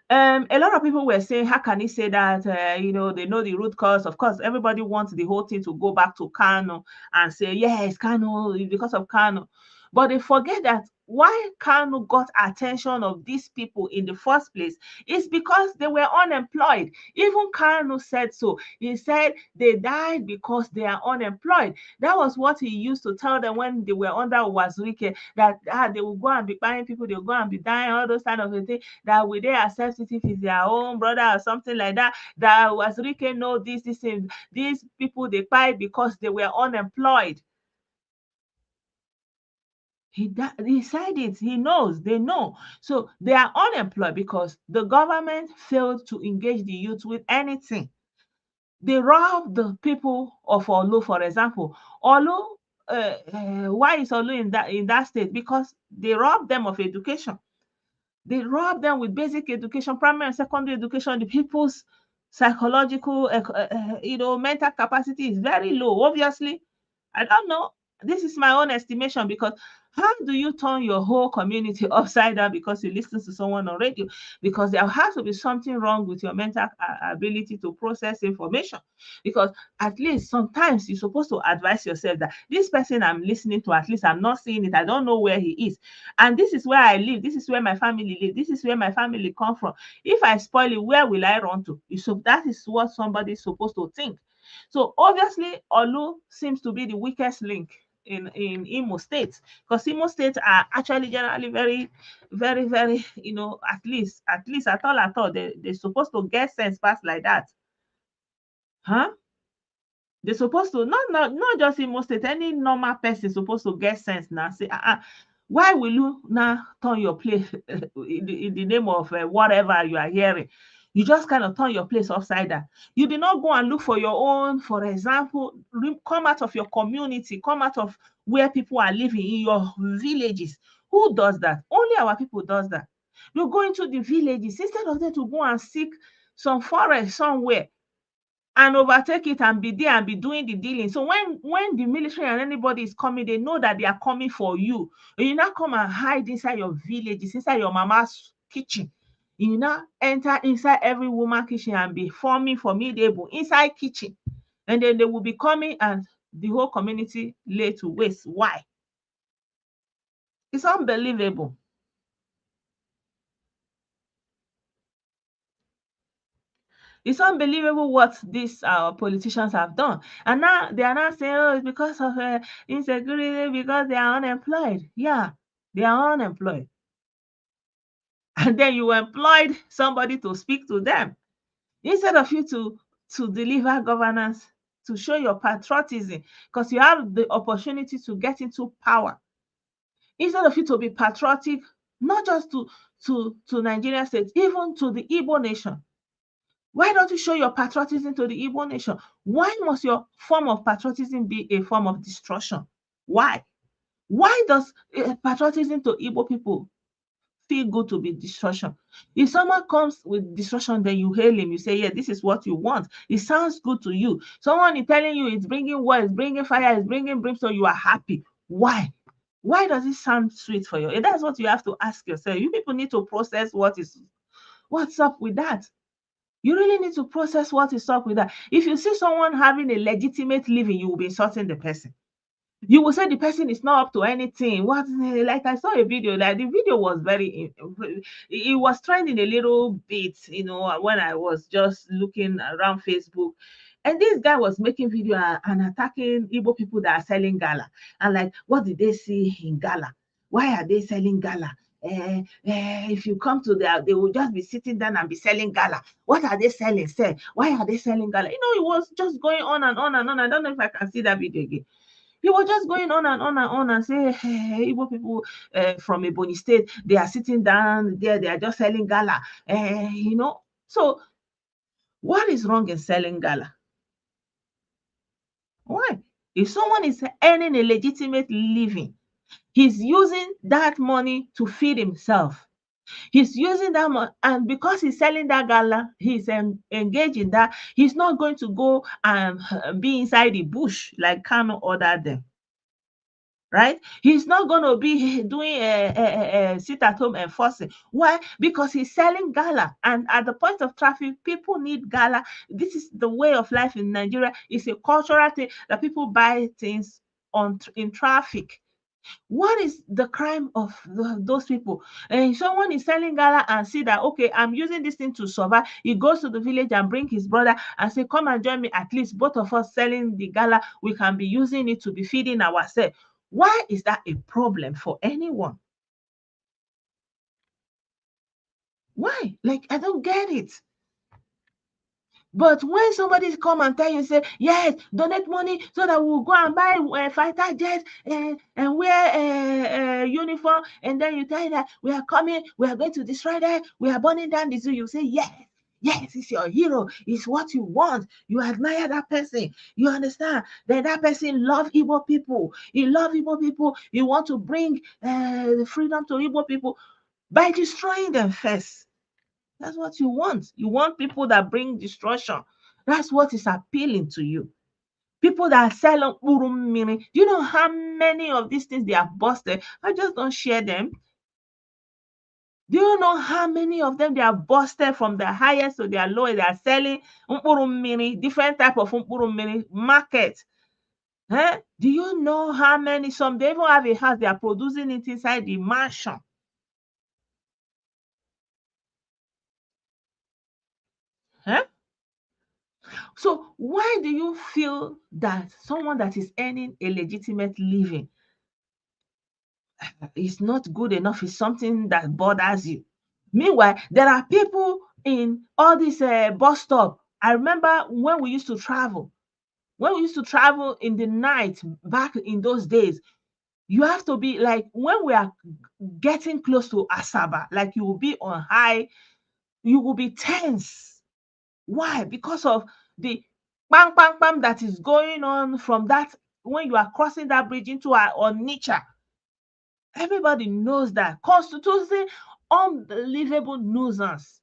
A lot of people were saying, how can he say that? They know the root cause. Of course, everybody wants the whole thing to go back to Kanu and say, yes, Kanu, because of Kanu. But they forget that why Kanu got attention of these people in the first place is because they were unemployed. Even Kanu said so. He said they died because they are unemployed. That was what he used to tell them when they were under Wazirike, that they will go and be buying people, they will go and be dying, all those kind of things, that will they accept it if it's their own brother or something like that, that Wazirike know this, these people, they buy because they were unemployed. He said it. He knows. They know. So they are unemployed because the government failed to engage the youth with anything. They rob the people of Olu, for example. Olu, why is Olu in that state? Because they rob them of education. They rob them with basic education, primary and secondary education. The people's psychological, mental capacity is very low. Obviously, I don't know. This is my own estimation because how do you turn your whole community upside down because you listen to someone on radio? Because there has to be something wrong with your mental ability to process information. Because at least sometimes you're supposed to advise yourself that this person I'm listening to, at least I'm not seeing it. I don't know where he is. And this is where I live. This is where my family live. This is where my family come from. If I spoil it, where will I run to? So that is what somebody is supposed to think. So obviously, Olu seems to be the weakest link in Imo State because Imo State are actually generally very, very, very, at all, they're supposed to get sense pass like that. Huh? They're supposed to not just Imo State, any normal person supposed to get sense now. Say, why will you now turn your place in the name of whatever you are hearing? You just kind of turn your place upside down. You did not go and look for your own, for example, come out of your community, come out of where people are living in your villages. Who does that? Only our people does that. You go into the villages instead of them to go and seek some forest somewhere and overtake it and be there and be doing the dealing. So when the military and anybody is coming, they know that they are coming for you. You now come and hide inside your villages, inside your mama's kitchen. You now enter inside every woman kitchen and be formidable inside kitchen. And then they will be coming and the whole community lay to waste. Why? It's unbelievable. It's unbelievable what these politicians have done. And now they are not saying, oh, it's because of insecurity, because they are unemployed. Yeah, they are unemployed. And then you employed somebody to speak to them. Instead of you to deliver governance, to show your patriotism, because you have the opportunity to get into power. Instead of you to be patriotic, not just to Nigeria state, even to the Igbo nation. Why don't you show your patriotism to the Igbo nation? Why must your form of patriotism be a form of destruction? Why? Why does patriotism to Igbo people feel good to be destruction? If someone comes with destruction, then you hail him. You say, yeah, this is what you want. It sounds good to you. Someone is telling you it's bringing war, it's bringing fire, it's bringing brimstone. You are happy. Why? Why does it sound sweet for you? And that's what you have to ask yourself. You people need to process what's up with that. You really need to process what is up with that. If you see someone having a legitimate living, you will be insulting the person. You will say the person is not up to anything. What, like I saw a video, like the video was it was trending a little bit, when I was just looking around Facebook. And this guy was making video and attacking Igbo people that are selling gala. And like, what did they see in gala? Why are they selling gala? If you come to there, they will just be sitting down and be selling gala. What are they selling? Why are they selling gala? It was just going on and on and on. I don't know if I can see that video again. He was just going on and on and on and say, hey, Igbo people from Ebonyi State, they are sitting down there, they are just selling gala. So what is wrong in selling gala? Why? If someone is earning a legitimate living, he's using that money to feed himself. He's using that money, and because he's selling that gala, he's engaged in that. He's not going to go and be inside the bush like Kanu ordered them. Right? He's not going to be doing a sit at home enforcing. Why? Because he's selling gala. And at the point of traffic, people need gala. This is the way of life in Nigeria. It's a cultural thing that people buy things in traffic. What is the crime of those people? And someone is selling gala and see that, okay, I'm using this thing to survive. He goes to the village and bring his brother and say, come and join me. At least both of us selling the gala, we can be using it to be feeding ourselves. Why is that a problem for anyone? Why? Like, I don't get it. But when somebody come and tell you, say, yes, donate money so that we'll go and buy fighter jets and wear uniform, and then you tell you that we are coming, we are going to destroy that, we are burning down the zoo, you say, yes. Yes, it's your hero. It's what you want. You admire that person. You understand that that person love Igbo people. He love Igbo people. You want to bring freedom to Igbo people by destroying them first. That's what you want. You want people that bring destruction. That's what is appealing to you. People that sell mkpụrụ. Do you know how many of these things they have busted? I just don't share them. Do you know how many of them they are busted from the highest to their lowest? They are selling mkpụrụ, different type of mkpụrụ market. Huh? Do you know how many? Some they even have a house, they are producing it inside the mansion. Huh? So why do you feel that someone that is earning a legitimate living is not good enough, is something that bothers you? Meanwhile, there are people in all this bus stop. I remember when we used to travel, in the night back in those days, you have to be like, when we are getting close to Asaba, like you will be on high, you will be tense. Why? Because of the bang bang bang that is going on from that, when you are crossing that bridge into Onitsha. Everybody knows that constituting unbelievable nuisance.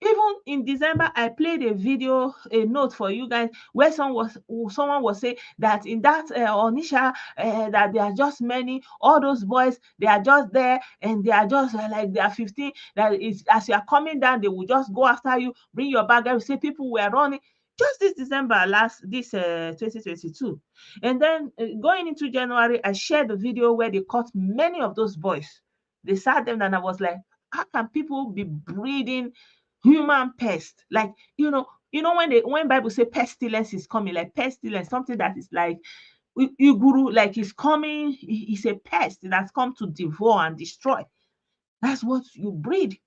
Even in December, I played a video, a note for you guys, where someone was saying that in that Onisha, that there are just many, all those boys, they are just there, and they are just like they are 15. That is, as you are coming down, they will just go after you, bring your bag. And say people were running. Just this December, this 2022, and then going into January, I shared the video where they caught many of those boys. They sat them, and I was like, how can people be breeding human pest? Like, when Bible say pestilence is coming, like pestilence, something that is like iguru, like is coming, is a pest that's come to devour and destroy. That's what you breed.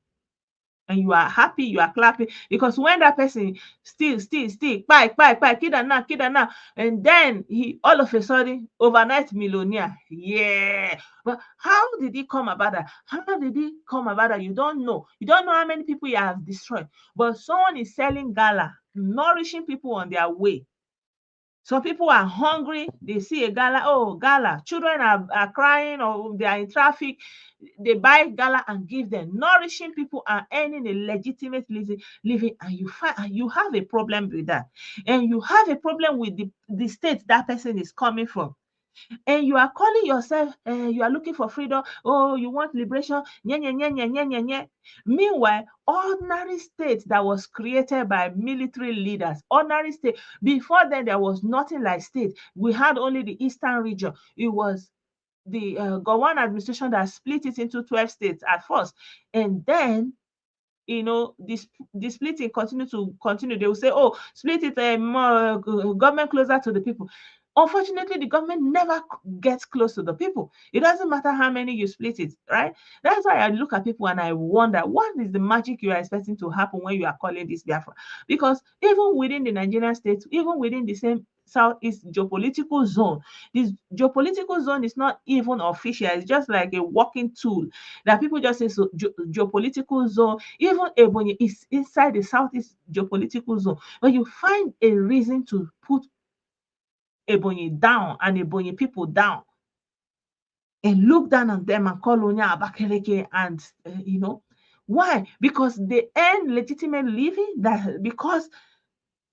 And you are happy, you are clapping, because when that person still, bye, kid, and then he all of a sudden overnight millionaire. Yeah. But how did he come about that? How did he come about that? You don't know. You don't know how many people he has destroyed. But someone is selling gala, nourishing people on their way. Some people are hungry. They see a gala. Oh, gala. Children are crying, or they are in traffic. They buy gala and give them. Nourishing people and earning a legitimate living. And you have a problem with that. And you have a problem with the state that person is coming from. And you are calling yourself, you are looking for freedom. Oh, you want liberation. Nye, nye, nye, nye, nye, nye, nye. Meanwhile, ordinary state that was created by military leaders, ordinary state, before then there was nothing like state. We had only the eastern region. It was the Gowon administration that split it into 12 states at first. And then the splitting continue. They will say, oh, split it more, government closer to the people. Unfortunately, the government never gets close to the people. It doesn't matter how many you split it, right? That's why I look at people and I wonder, what is the magic you are expecting to happen when you are calling this Biafra? Because even within the Nigerian states, even within the same Southeast geopolitical zone, this geopolitical zone is not even official. It's just like a walking tool that people just say, so geopolitical zone. Even Ebonyi is inside the Southeast geopolitical zone. But you find a reason to put Ebonyi down and Ebonyi people down, and look down on them and call Onya Abakeleke, and why? Because they earn legitimate living, that because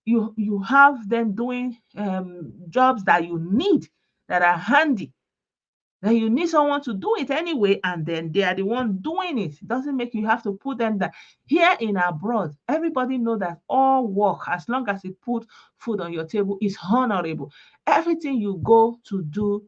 you have them doing jobs that you need, that are handy, that you need someone to do it anyway, and then they are the one doing it. It doesn't make you have to put them down. Here in abroad, everybody know that all work, as long as it put food on your table, is honorable. Everything you go to do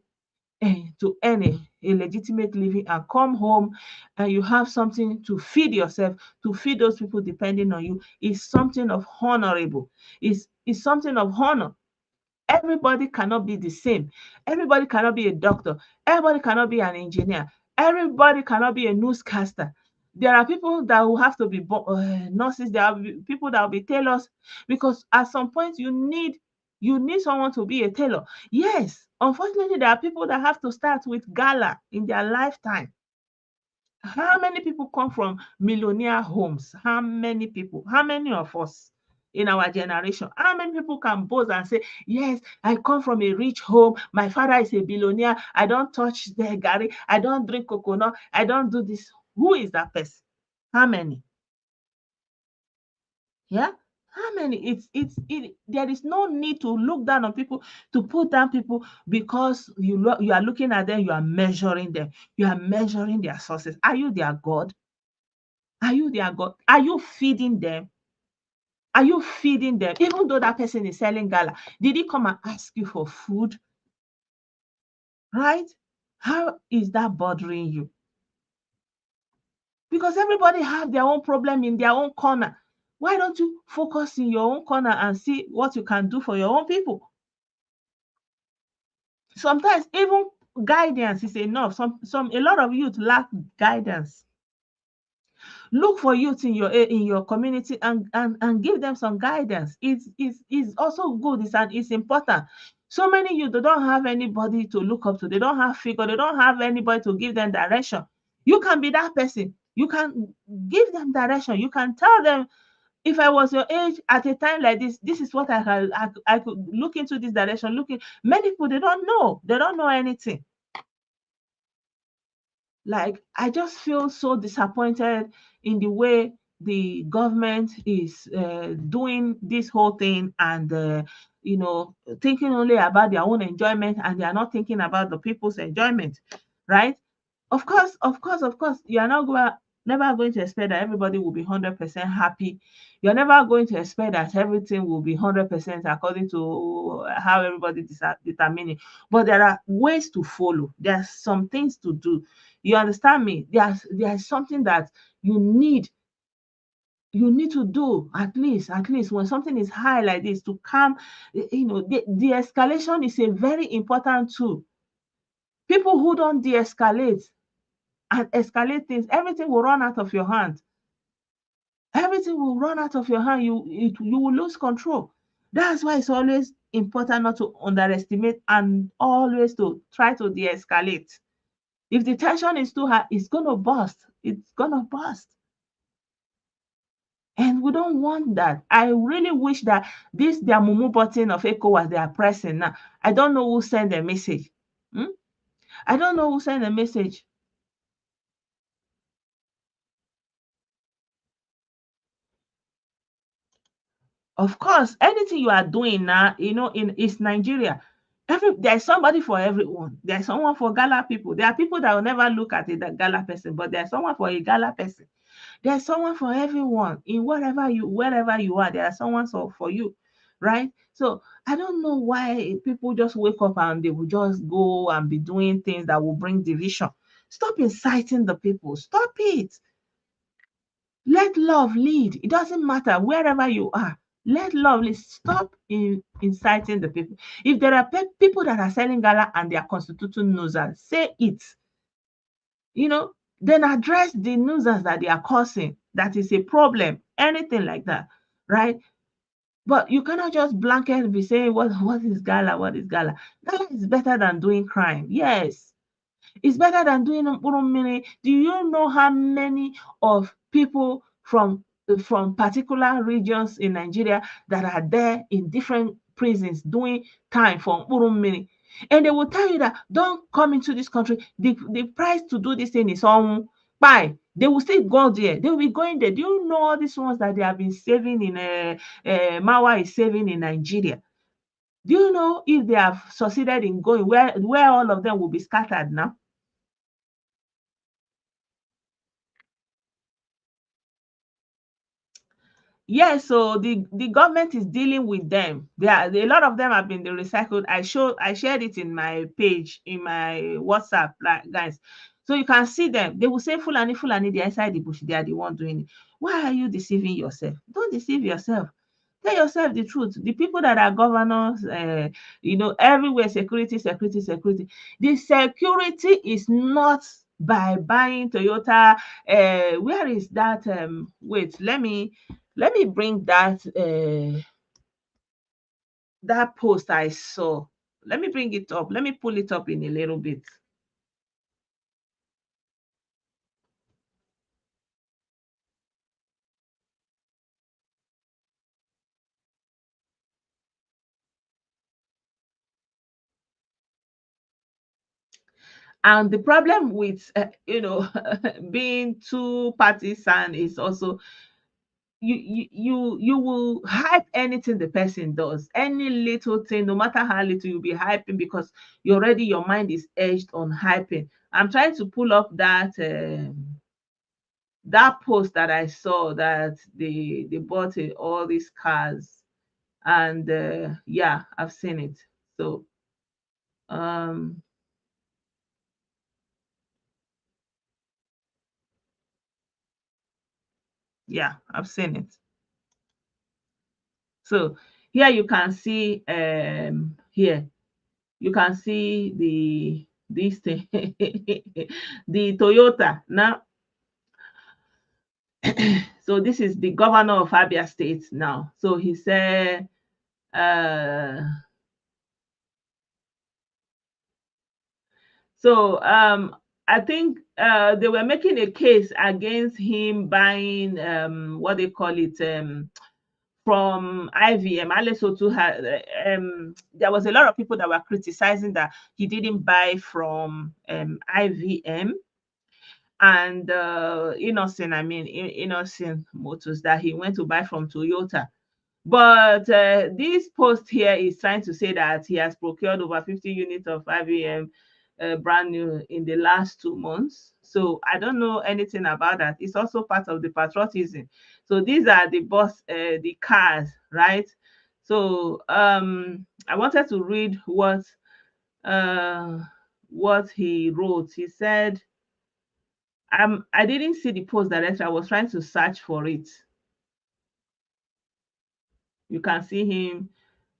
to earn a legitimate living and come home and you have something to feed yourself, to feed those people depending on you, is something of honorable. Is something of honor. Everybody cannot be the same. Everybody cannot be a doctor. Everybody cannot be an engineer. Everybody cannot be a newscaster. There are people that will have to be nurses. There are people that will be tailors, because at some point you need someone to be a tailor. Yes, unfortunately, there are people that have to start with gala in their lifetime. How many people come from millionaire homes? How many people? How many of us in our generation? How many people can boast and say, yes, I come from a rich home. My father is a billionaire. I don't touch the gari. I don't drink coconut. I don't do this. Who is that person? How many? Yeah. How many? There is no need to look down on people, to put down people, because you are looking at them, you are measuring them, you are measuring their sources. Are you their God? Are you their God? Are you feeding them? Are you feeding them? Even though that person is selling gala, did he come and ask you for food? Right? How is that bothering you? Because everybody have their own problem in their own corner. Why don't you focus in your own corner and see what you can do for your own people? Sometimes even guidance is enough. A lot of youth lack guidance. Look for youth in your community, and give them some guidance. It's also good. It's important. So many youth, they don't have anybody to look up to. They don't have figure. They don't have anybody to give them direction. You can be that person. You can give them direction. You can tell them, if I was your age at a time like this is what I could look into this direction. Many people, they don't know. They don't know anything. Like, I just feel so disappointed in the way the government is doing this whole thing, and thinking only about their own enjoyment, and they are not thinking about the people's enjoyment, right? Of course, you are never going to expect that everybody will be 100% happy. You're never going to expect that everything will be 100% according to how everybody determine it. But there are ways to follow. There are some things to do. You understand me? There's something that you need to do, at least when something is high like this, to calm. The escalation is a very important tool. People who don't de-escalate and escalate things, everything will run out of your hand. Everything will run out of your hand. You will lose control. That's why it's always important not to underestimate, and always to try to de-escalate. If the tension is too high, it's gonna burst. It's gonna burst. And we don't want that. I really wish that this their mumu button of ECOWAS they are pressing now. I don't know who sent the message. Hmm? I don't know who sent the message. Of course, anything you are doing now, in it's Nigeria. There's somebody for everyone. There's someone for Gala people. There are people that will never look at the Gala person, but there's someone for a Gala person. There's someone for everyone. Wherever you are, there are someone for you, right? So I don't know why people just wake up and they will just go and be doing things that will bring division. Stop inciting the people. Stop it. Let love lead. It doesn't matter wherever you are. Let love lead. Stop inciting the people. If there are people that are selling gala and they are constituting nuisance, say it. Then address the nuisance that they are causing. That is a problem. Anything like that, right? But you cannot just blanket be saying what is gala, what is gala. Gala is better than doing crime. Yes. It's better than doing mkpụrụ. Do you know how many of people from particular regions in Nigeria that are there in different prisons doing time for mkpụrụ? And they will tell you that don't come into this country. The price to do this thing is on buy. They will still go there. They will be going there. Do you know all these ones that they have been saving in Mawa is saving in Nigeria? Do you know if they have succeeded in going where all of them will be scattered now? Yes, so the government is dealing with them. A lot of them have been recycled. I shared it in my page, in my WhatsApp, like, guys. So you can see them. They will say Fulani, they're inside the bush. They are the one doing it. Why are you deceiving yourself? Don't deceive yourself. Tell yourself the truth. The people that are governors, everywhere, security. The security is not by buying Toyota. Where is that? Wait, let me bring that post I saw. Let me bring it up. Let me pull it up in a little bit. And the problem with being two parties and is also you will hype anything the person does, any little thing, no matter how little, you'll be hyping because your mind is edged on hyping. I'm trying to pull up that post that I saw that they bought all these cars, and yeah, I've seen it. So um yeah, I've seen it. So here you can see here you can see this thing the Toyota now. So this is the governor of Abia State now. So he said so I think they were making a case against him buying what they call it from IVM. Alesotu had there was a lot of people that were criticizing that he didn't buy from IVM and Innocent, I mean Innocent Motors, that he went to buy from Toyota. But this post here is trying to say that he has procured over 50 units of IVM brand new in the last 2 months. So I don't know anything about that. It's also part of the patriotism. So these are the cars, right? So I wanted to read uh, what he wrote. He said, I didn't see the post directly. I was trying to search for it. You can see him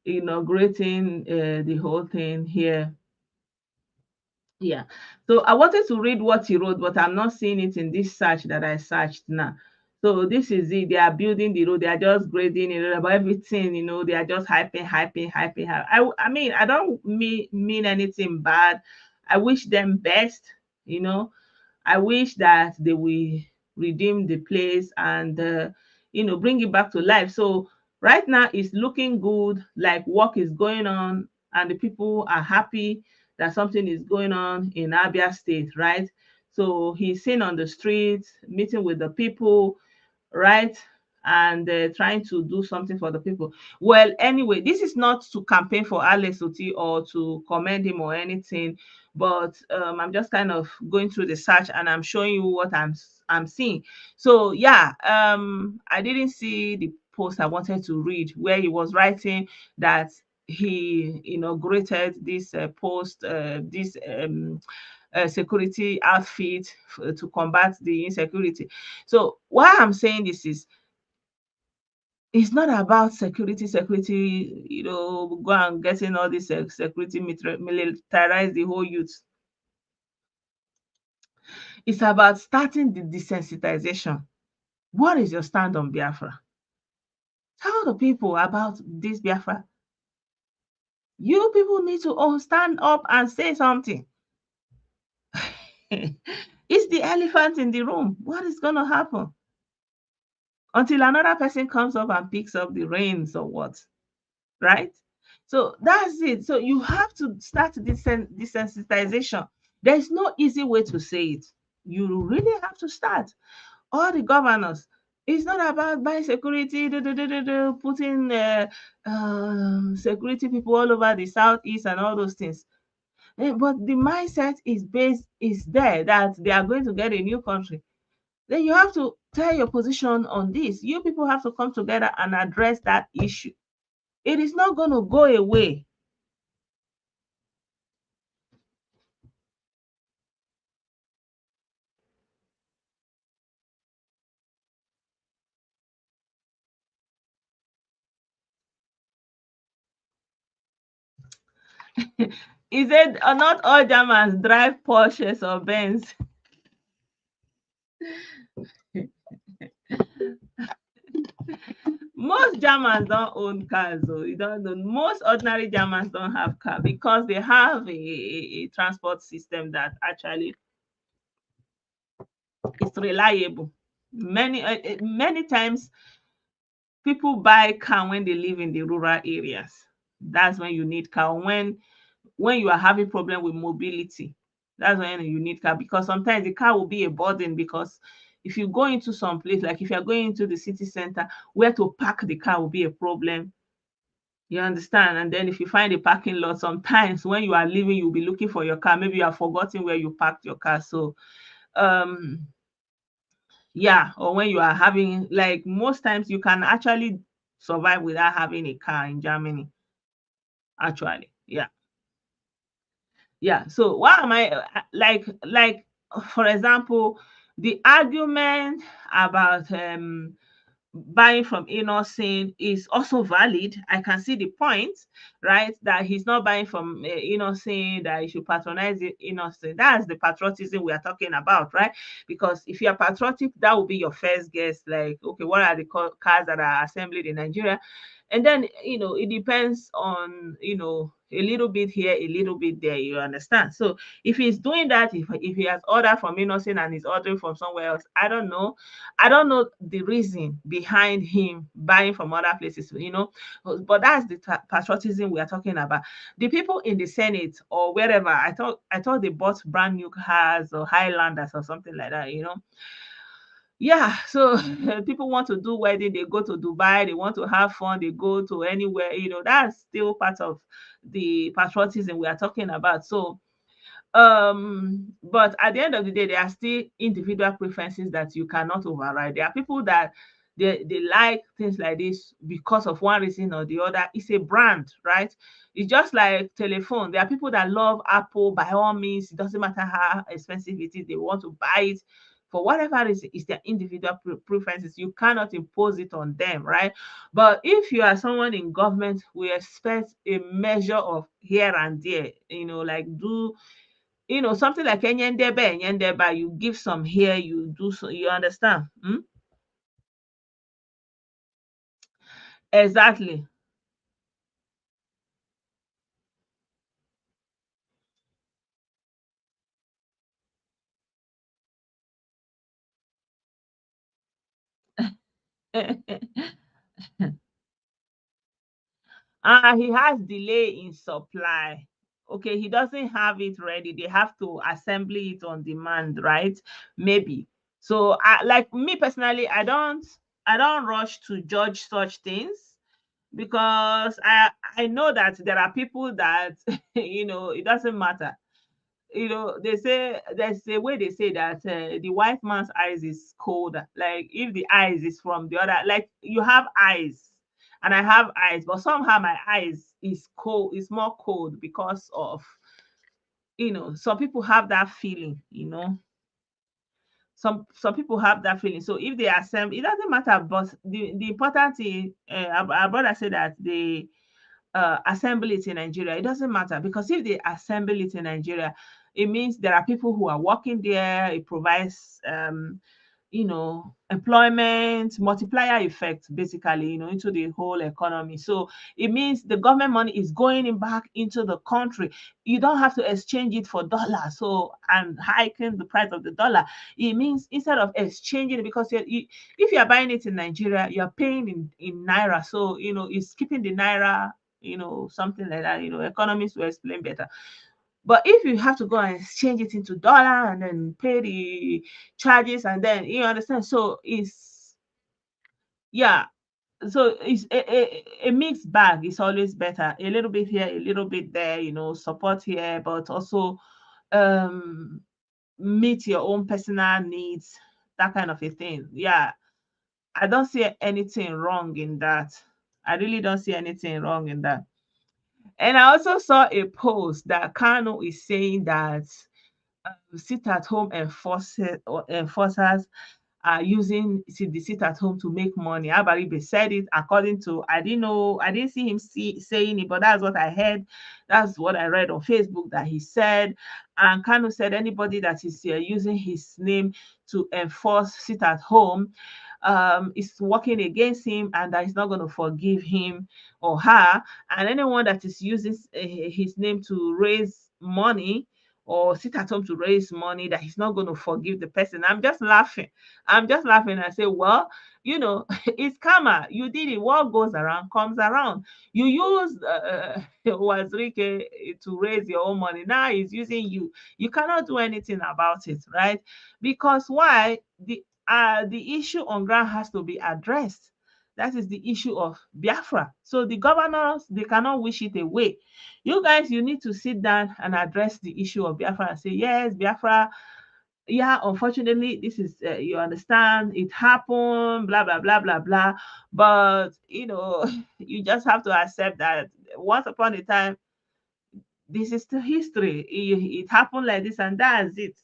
inaugurating the whole thing here. Yeah. So I wanted to read what he wrote, but I'm not seeing it in this search that I searched now. So this is it. They are building the road. They are just grading it about everything. They are just hyping. I mean, I don't mean anything bad. I wish them best. You know, I wish that they will redeem the place and bring it back to life. So right now it's looking good, like work is going on, and the people are happy that something is going on in Abia State, right? So he's seen on the streets, meeting with the people, right? And trying to do something for the people. Well, anyway, this is not to campaign for Alex Oti or to commend him or anything, but I'm just kind of going through the search and I'm showing you what I'm seeing. So yeah, I didn't see the post I wanted to read where he was writing that he inaugurated this security outfit to combat the insecurity. So why I'm saying this is it's not about security, go and getting all this security militarize the whole youth. It's about starting the desensitization. What is your stand on Biafra? Tell the people about this Biafra. You people need to all stand up and say something. It's the elephant in the room. What is going to happen? Until another person comes up and picks up the reins or what? Right? So that's it. So you have to start this desensitization. There's no easy way to say it. You really have to start. All the governors, it's not about buying security, putting security people all over the southeast and all those things. But the mindset is there that they are going to get a new country. Then you have to tell your position on this. You people have to come together and address that issue. It is not going to go away. He said, not all Germans drive Porsches or Benz. Most Germans don't own cars, though. You don't know. Most ordinary Germans don't have car because they have a transport system that actually is reliable. Many times people buy car when they live in the rural areas. That's when you need car. When you are having problem with mobility, that's when you need car, because sometimes the car will be a burden, because if you go into some place, like if you're going into the city center, where to park the car will be a problem. You understand? And then if you find a parking lot, sometimes when you are leaving, you'll be looking for your car. Maybe you have forgotten where you parked your car. So um yeah, or when you are having, like, most times you can actually survive without having a car in Germany, actually. Yeah. Yeah. So why am I like for example, the argument about buying from innocent is also valid. I can see the point, right? That he's not buying from innocent, that he should patronize the innocent. That's the patriotism we are talking about, right? Because if you're patriotic, that will be your first guess. Like, okay, what are the cars that are assembled in Nigeria? And then, it depends on, a little bit here, a little bit there, you understand? So if he's doing that, if he has ordered from innocent and he's ordering from somewhere else, I don't know the reason behind him buying from other places, but that's the patriotism we are talking about. The people in the Senate or wherever, I thought they bought brand new cars or Highlanders or something like that. Yeah, so people want to do wedding, they go to Dubai, they want to have fun, they go to anywhere, that's still part of the patriotism we are talking about. So but at the end of the day, there are still individual preferences that you cannot override. There are people that they like things like this because of one reason or the other. It's a brand, right? It's just like telephone. There are people that love Apple by all means. It doesn't matter how expensive it is, they want to buy it for whatever reason. It's their individual preferences. You cannot impose it on them, right? But if you are someone in government, we expect a measure of here and there, like do something like enyendebe, enyendeba, you give some here, you do so, you understand? Exactly. He has delay in supply. Okay, he doesn't have it ready. They have to assemble it on demand, right? Maybe. So, like me personally, I don't rush to judge such things, because I know that there are people that it doesn't matter. They say there's a way they say that the white man's eyes is colder. Like, if the eyes is from the other, like, you have eyes and I have eyes, but somehow my eyes is cold, is more cold because of, some people have that feeling. Some people have that feeling. So if they assemble, it doesn't matter. But the important thing, our brother said that they assemble it in Nigeria. It doesn't matter, because if they assemble it in Nigeria, it means there are people who are working there. It provides, employment multiplier effect, basically, into the whole economy. So it means the government money is going back into the country. You don't have to exchange it for dollars. So, and hiking the price of the dollar, it means instead of exchanging it, because if you are buying it in Nigeria, you are paying in naira. So, it's keeping the naira, something like that. Economists will explain better. But if you have to go and exchange it into dollar and then pay the charges, and then you understand, so it's, yeah, so it's a mixed bag. Is always better. A little bit here, a little bit there. Support here, but also um meet your own personal needs. That kind of a thing. Yeah, I don't see anything wrong in that. I really don't see anything wrong in that. And I also saw a post that Kano is saying that sit-at-home enforcers using the sit at home to make money. Abaribe said it according to, I didn't know, I didn't see him saying it, but that's what I heard. That's what I read on Facebook that he said. And Kanu said anybody that is using his name to enforce sit at home is working against him, and that he's not going to forgive him or her. And anyone that is using his name to raise money or sit at home to raise money, that he's not going to forgive the person. I'm just laughing. I say, well, it's karma. You did it. What goes around comes around. You used Wazirike to raise your own money. Now he's using you. You cannot do anything about it, right? Because why? The issue on ground has to be addressed. That is the issue of Biafra. So the governors, they cannot wish it away. You guys, you need to sit down and address the issue of Biafra and say, yes, Biafra, yeah, unfortunately, this is, you understand, it happened, blah, blah, blah, blah, blah. But, you just have to accept that once upon a time, this is the history. It happened like this, and that's it.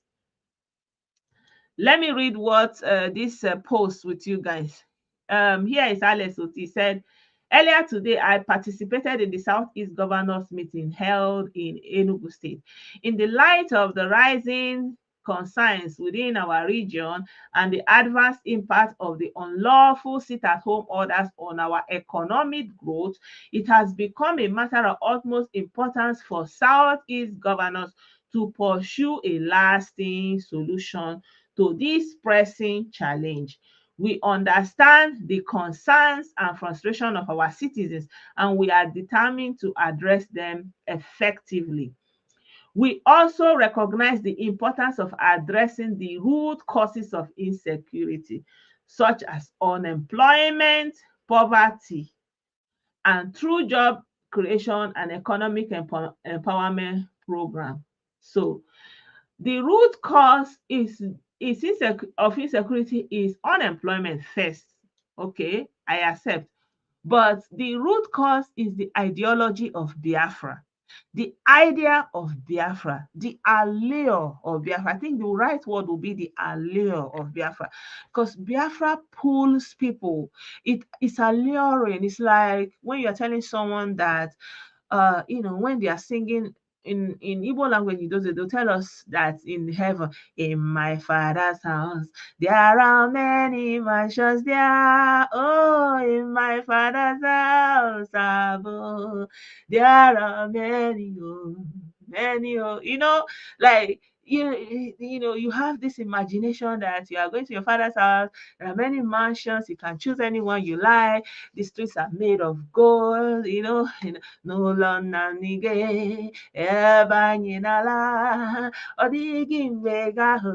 Let me read what this post with you guys. Here is Alex Oti said, earlier today, I participated in the Southeast Governors meeting held in Enugu State. In the light of the rising concerns within our region and the adverse impact of the unlawful sit-at-home orders on our economic growth, it has become a matter of utmost importance for Southeast governors to pursue a lasting solution to this pressing challenge. We understand the concerns and frustration of our citizens, and we are determined to address them effectively. We also recognize the importance of addressing the root causes of insecurity, such as unemployment, poverty, and through job creation and economic empowerment program. So the root cause of insecurity is unemployment first. Okay, I accept. But the root cause is the ideology of Biafra, the idea of Biafra, the allure of Biafra. I think the right word will be the allure of Biafra, because Biafra pulls people. It's alluring. It's like when you're telling someone that when they are singing in Igbo language, they'll tell us that in heaven, in my father's house, there are many mansions there. Oh, in my father's house above, there are many, oh, many, oh, like you have this imagination that you are going to your father's house. There are many mansions. You can choose anyone you like. The streets are made of gold. N'ụlọ nna m n'ige ebe anyị n'ala, ọ dịghị mgbe ga-ahụ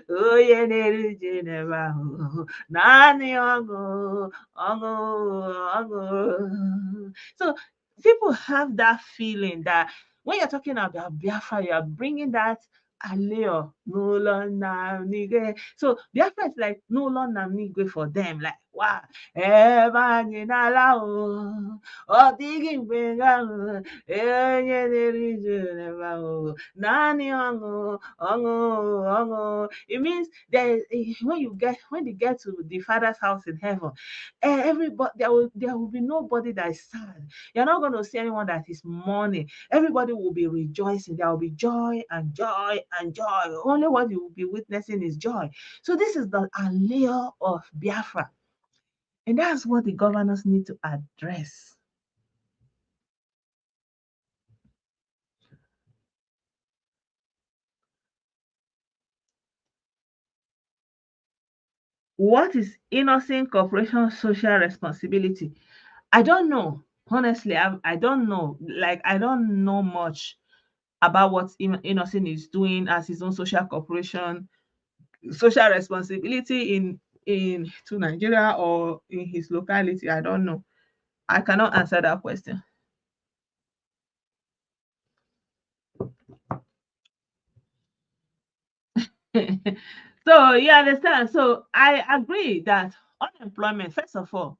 onye na-erije n'ebe ahụ, naanị ọṅụ, ọṅụ, ọṅụ. So people have that feeling that when you're talking about Biafra, you're bringing that allure, n'ụlọ nna m n'ige. So Biafra is like n'ụlọ nna m n'igwe for them, like wow, ebe anyị n'ala o, ọ dịghị mgbe ga-ahụ onye na-erije n'ebe ahụ, naanị ọṅụ, ọṅụ, ọṅụ. It means that when they get to the Father's house in heaven, everybody there will be nobody that is sad. You're not going to see anyone that is mourning. Everybody will be rejoicing. There will be joy and joy and joy. Only what you will be witnessing is joy. So this is the allure of Biafra. And that's what the governors need to address. What is innocent corporation social responsibility? I don't know. Honestly, I don't know. Like, I don't know much about what Innocent is doing as his own social corporation, social responsibility in to Nigeria or in his locality. I don't know. I cannot answer that question. So you understand. So I agree that unemployment, first of all,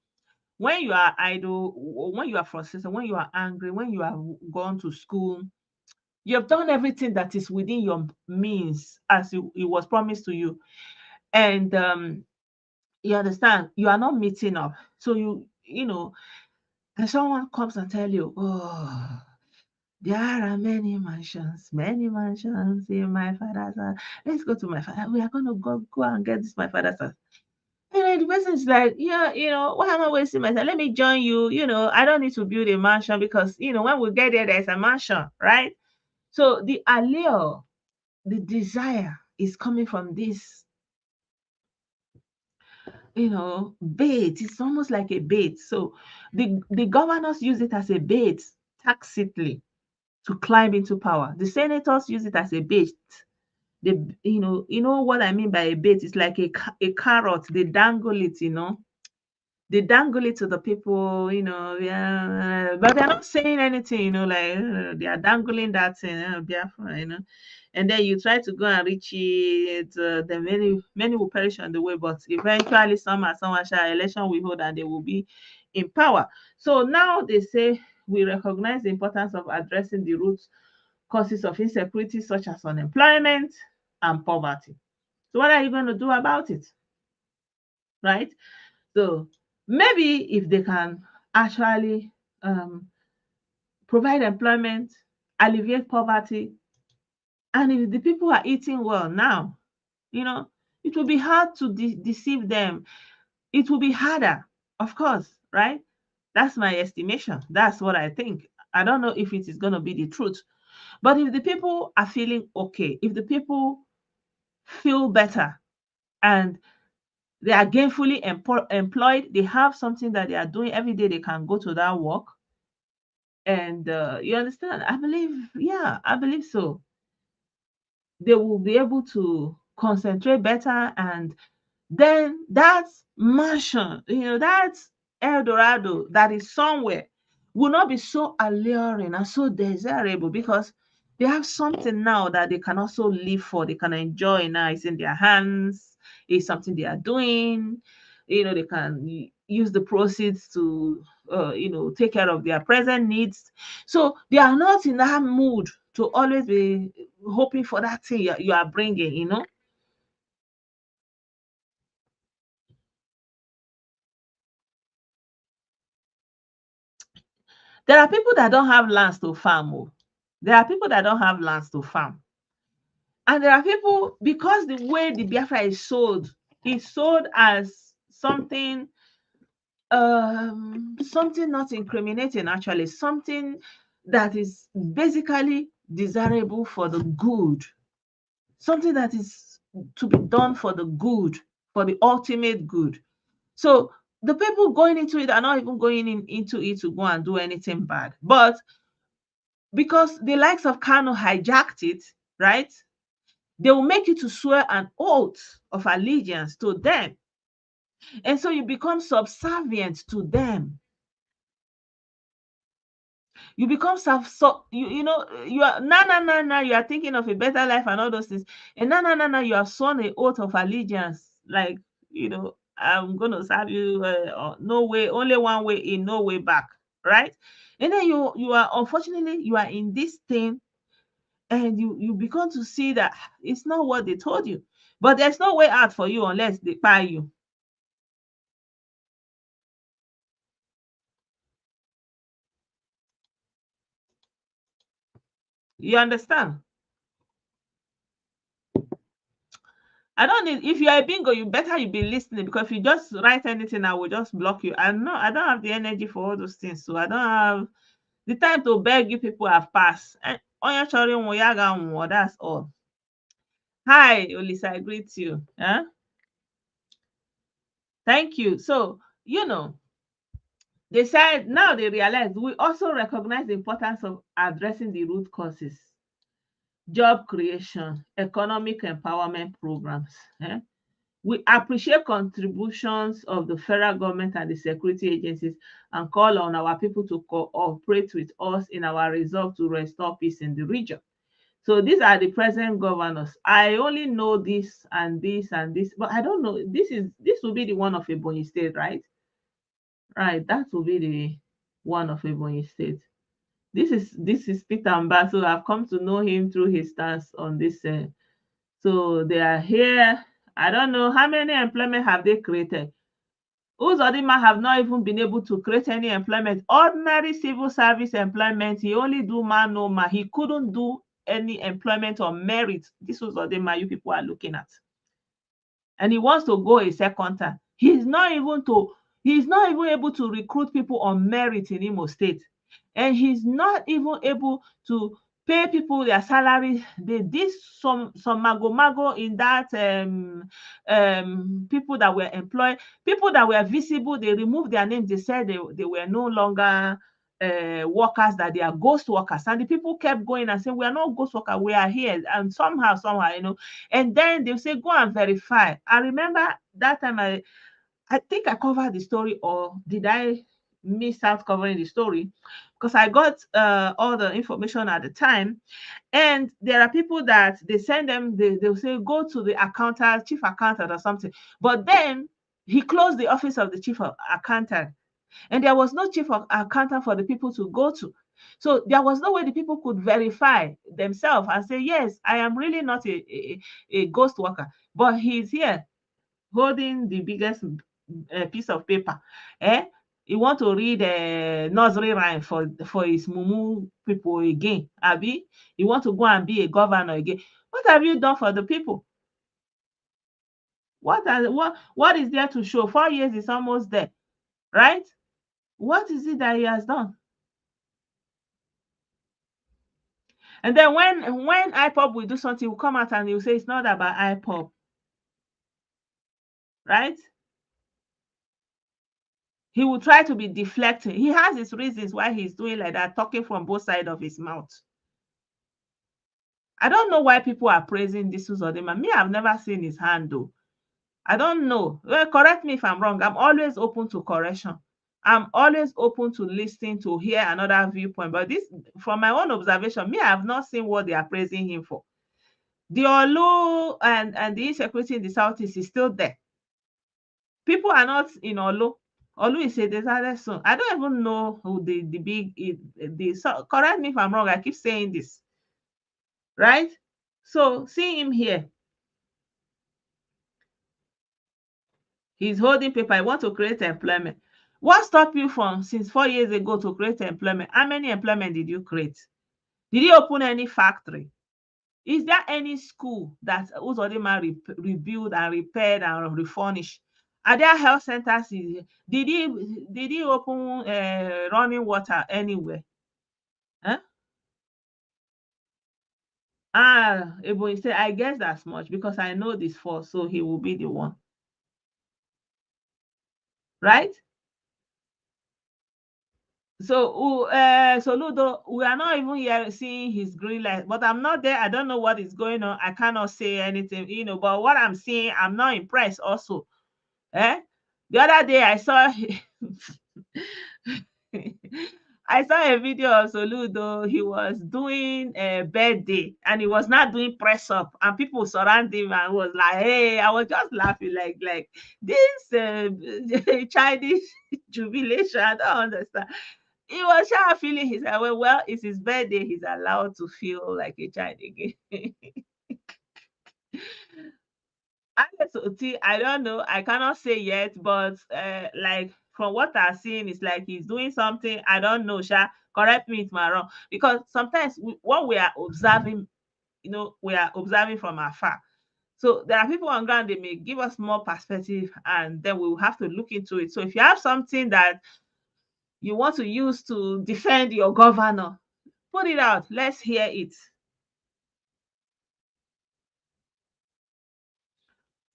when you are idle, when you are frustrated, when you are angry, when you have gone to school, you have done everything that is within your means as it was promised to you. And You understand? You are not meeting up. So you know, and someone comes and tell you, oh, there are many mansions in my father's house. Let's go to my father. We are gonna go and get this my father's house. And then the person is like, yeah, why am I wasting my time? Let me join you. I don't need to build a mansion because when we get there's a mansion, right? So the allure, the desire is coming from this, bait. It's almost like a bait. So the governors use it as a bait tacitly to climb into power. The senators use it as a bait. You know what I mean by a bait? It's like a carrot. They dangle it. They dangle it to the people, yeah, but they're not saying anything, like they are dangling that thing, Biafra. And then you try to go and reach it, then many will perish on the way, but eventually someone shall election will hold and they will be in power. So now they say we recognize the importance of addressing the root causes of insecurity, such as unemployment and poverty. So what are you going to do about it? Right? So maybe if they can actually provide employment, alleviate poverty, and if the people are eating well now, it will be hard to deceive them. It will be harder, of course, right? That's my estimation. That's what I think. I don't know if it is going to be the truth. But if the people are feeling okay, if the people feel better and they are gainfully employed, they have something that they are doing every day, they can go to that work. And you understand? I believe so. They will be able to concentrate better, and then that mansion, that El Dorado that is somewhere will not be so alluring and so desirable because they have something now that they can also live for. They can enjoy now. It's in their hands. It's something they are doing. They can use the proceeds to, take care of their present needs. So they are not in that mood to always be hoping for that thing you are bringing. There are people that don't have lands to farm. Oh. There are people that don't have lands to farm. And there are people, because the way the Biafra is sold as something not incriminating, actually, something that is basically desirable for the good, something that is to be done for the good, for the ultimate good. So the people going into it are not even going into it to go and do anything bad. But because the likes of Kanu hijacked it, right? They will make you to swear an oath of allegiance to them. And so you become subservient to them. You become you are na, you are thinking of a better life and all those things. And na, you have sworn an oath of allegiance. Like, I'm gonna serve you no way, only one way in, no way back. Right? And then you are, unfortunately, you are in this thing, and you begin to see that it's not what they told you. But there's no way out for you unless they buy you. You understand? I don't need, if you are a bingo, you be listening, because if you just write anything, I will just block you. I know I don't have the energy for all those things. So I don't have the time to beg you. People have passed. And on your children, that's all. Hi, Olisa, I greet you. Huh? Thank you. So, they said now they realize we also recognize the importance of addressing the root causes, job creation, economic empowerment programs. We appreciate contributions of the federal government and the security agencies and call on our people to cooperate with us in our resolve to restore peace in the region. So these are the present governors. I only know this and this and this, but I don't know. This will be the one of Ebonyi State, right? Right, that will be the one of Ebonyi State. This is Peter Mba, so I've come to know him through his stance on this. So they are here I don't know how many employment have they created. Uzodinma have not even been able to create any employment. Ordinary civil service employment, he only do man no man. He couldn't do any employment on merit. This Uzodinma you people are looking at. And he wants to go a second time. He's not even able to recruit people on merit in Imo State. And he's not even able to pay people their salary. They did some mago in that people that were employed, people that were visible, they removed their names. They said they were no longer workers, that they are ghost workers. And the people kept going and saying, we are not ghost workers, we are here. And somehow, and then they say, go and verify. I remember that time I think I covered the story, or did I miss out covering the story? Because I got all the information at the time. And there are people that they send them, they'll say, go to the accountant, chief accountant or something. But then he closed the office of the chief accountant. And there was no chief accountant for the people to go to. So there was no way the people could verify themselves and say, yes, I am really not a ghost worker. But he's here holding the biggest piece of paper. You want to read a nursery rhyme for his mumu people again, Abi? You want to go and be a governor again? What have you done for the people? What is there to show? 4 years is almost there, right? What is it that he has done? And then when IPOB will do something, he will come out and he will say it's not about IPOB, right? He will try to be deflecting. He has his reasons why he's doing like that, talking from both sides of his mouth. I don't know why people are praising this Uzodinma. Me, I've never seen his hand though. I don't know. Well, correct me if I'm wrong. I'm always open to correction. I'm always open to listening, to hear another viewpoint. But this, from my own observation, me, I have not seen what they are praising him for. The Olu and the insecurity in the Southeast is still there. People are not in Olu. Olu is a deserted zone. I don't even know who so correct me if I'm wrong. I keep saying this. Right? So see him here. He's holding paper. I want to create employment. What stopped you from, since 4 years ago, to create employment? How many employment did you create? Did you open any factory? Is there any school that Uzodinma rebuild and repaired and refurnished? Are there health centers? Did he open running water anywhere? Huh? Ebo said, I guess that's much because I know this for, so he will be the one. Right? So, Ludo, we are not even here seeing his green light, but I'm not there. I don't know what is going on. I cannot say anything, but what I'm seeing, I'm not impressed also. The other day I saw I saw a video of Soludo. He was doing a birthday and he was not doing press up, and people surround him and was like, hey, I was just laughing like this childish jubilation. I don't understand. He was feeling his well, it's his birthday, he's allowed to feel like a child again. I don't know. I cannot say yet, but like from what I've seen, it's like he's doing something. I don't know, Sha. Correct me if I'm wrong. Because sometimes what we are observing, we are observing from afar. So there are people on ground, they may give us more perspective, and then we will have to look into it. So if you have something that you want to use to defend your governor, put it out. Let's hear it.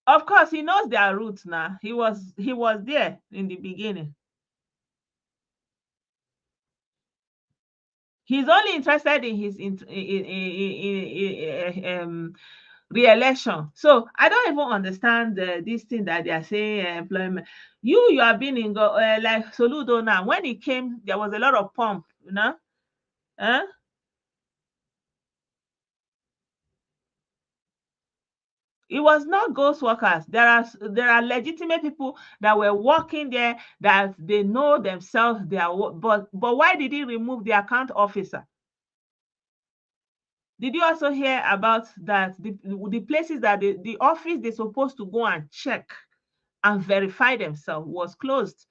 Of course, he knows their roots now. He was there in the beginning. He's only interested in his re-election. So I don't even understand this thing that they are saying employment. You have been in like Soludo now. When he came, there was a lot of pomp, Huh? It was not ghost workers. There are legitimate people that were working there, that they know themselves. But why did he remove the account officer? Did you also hear about that? The places that the office they're supposed to go and check and verify themselves was closed,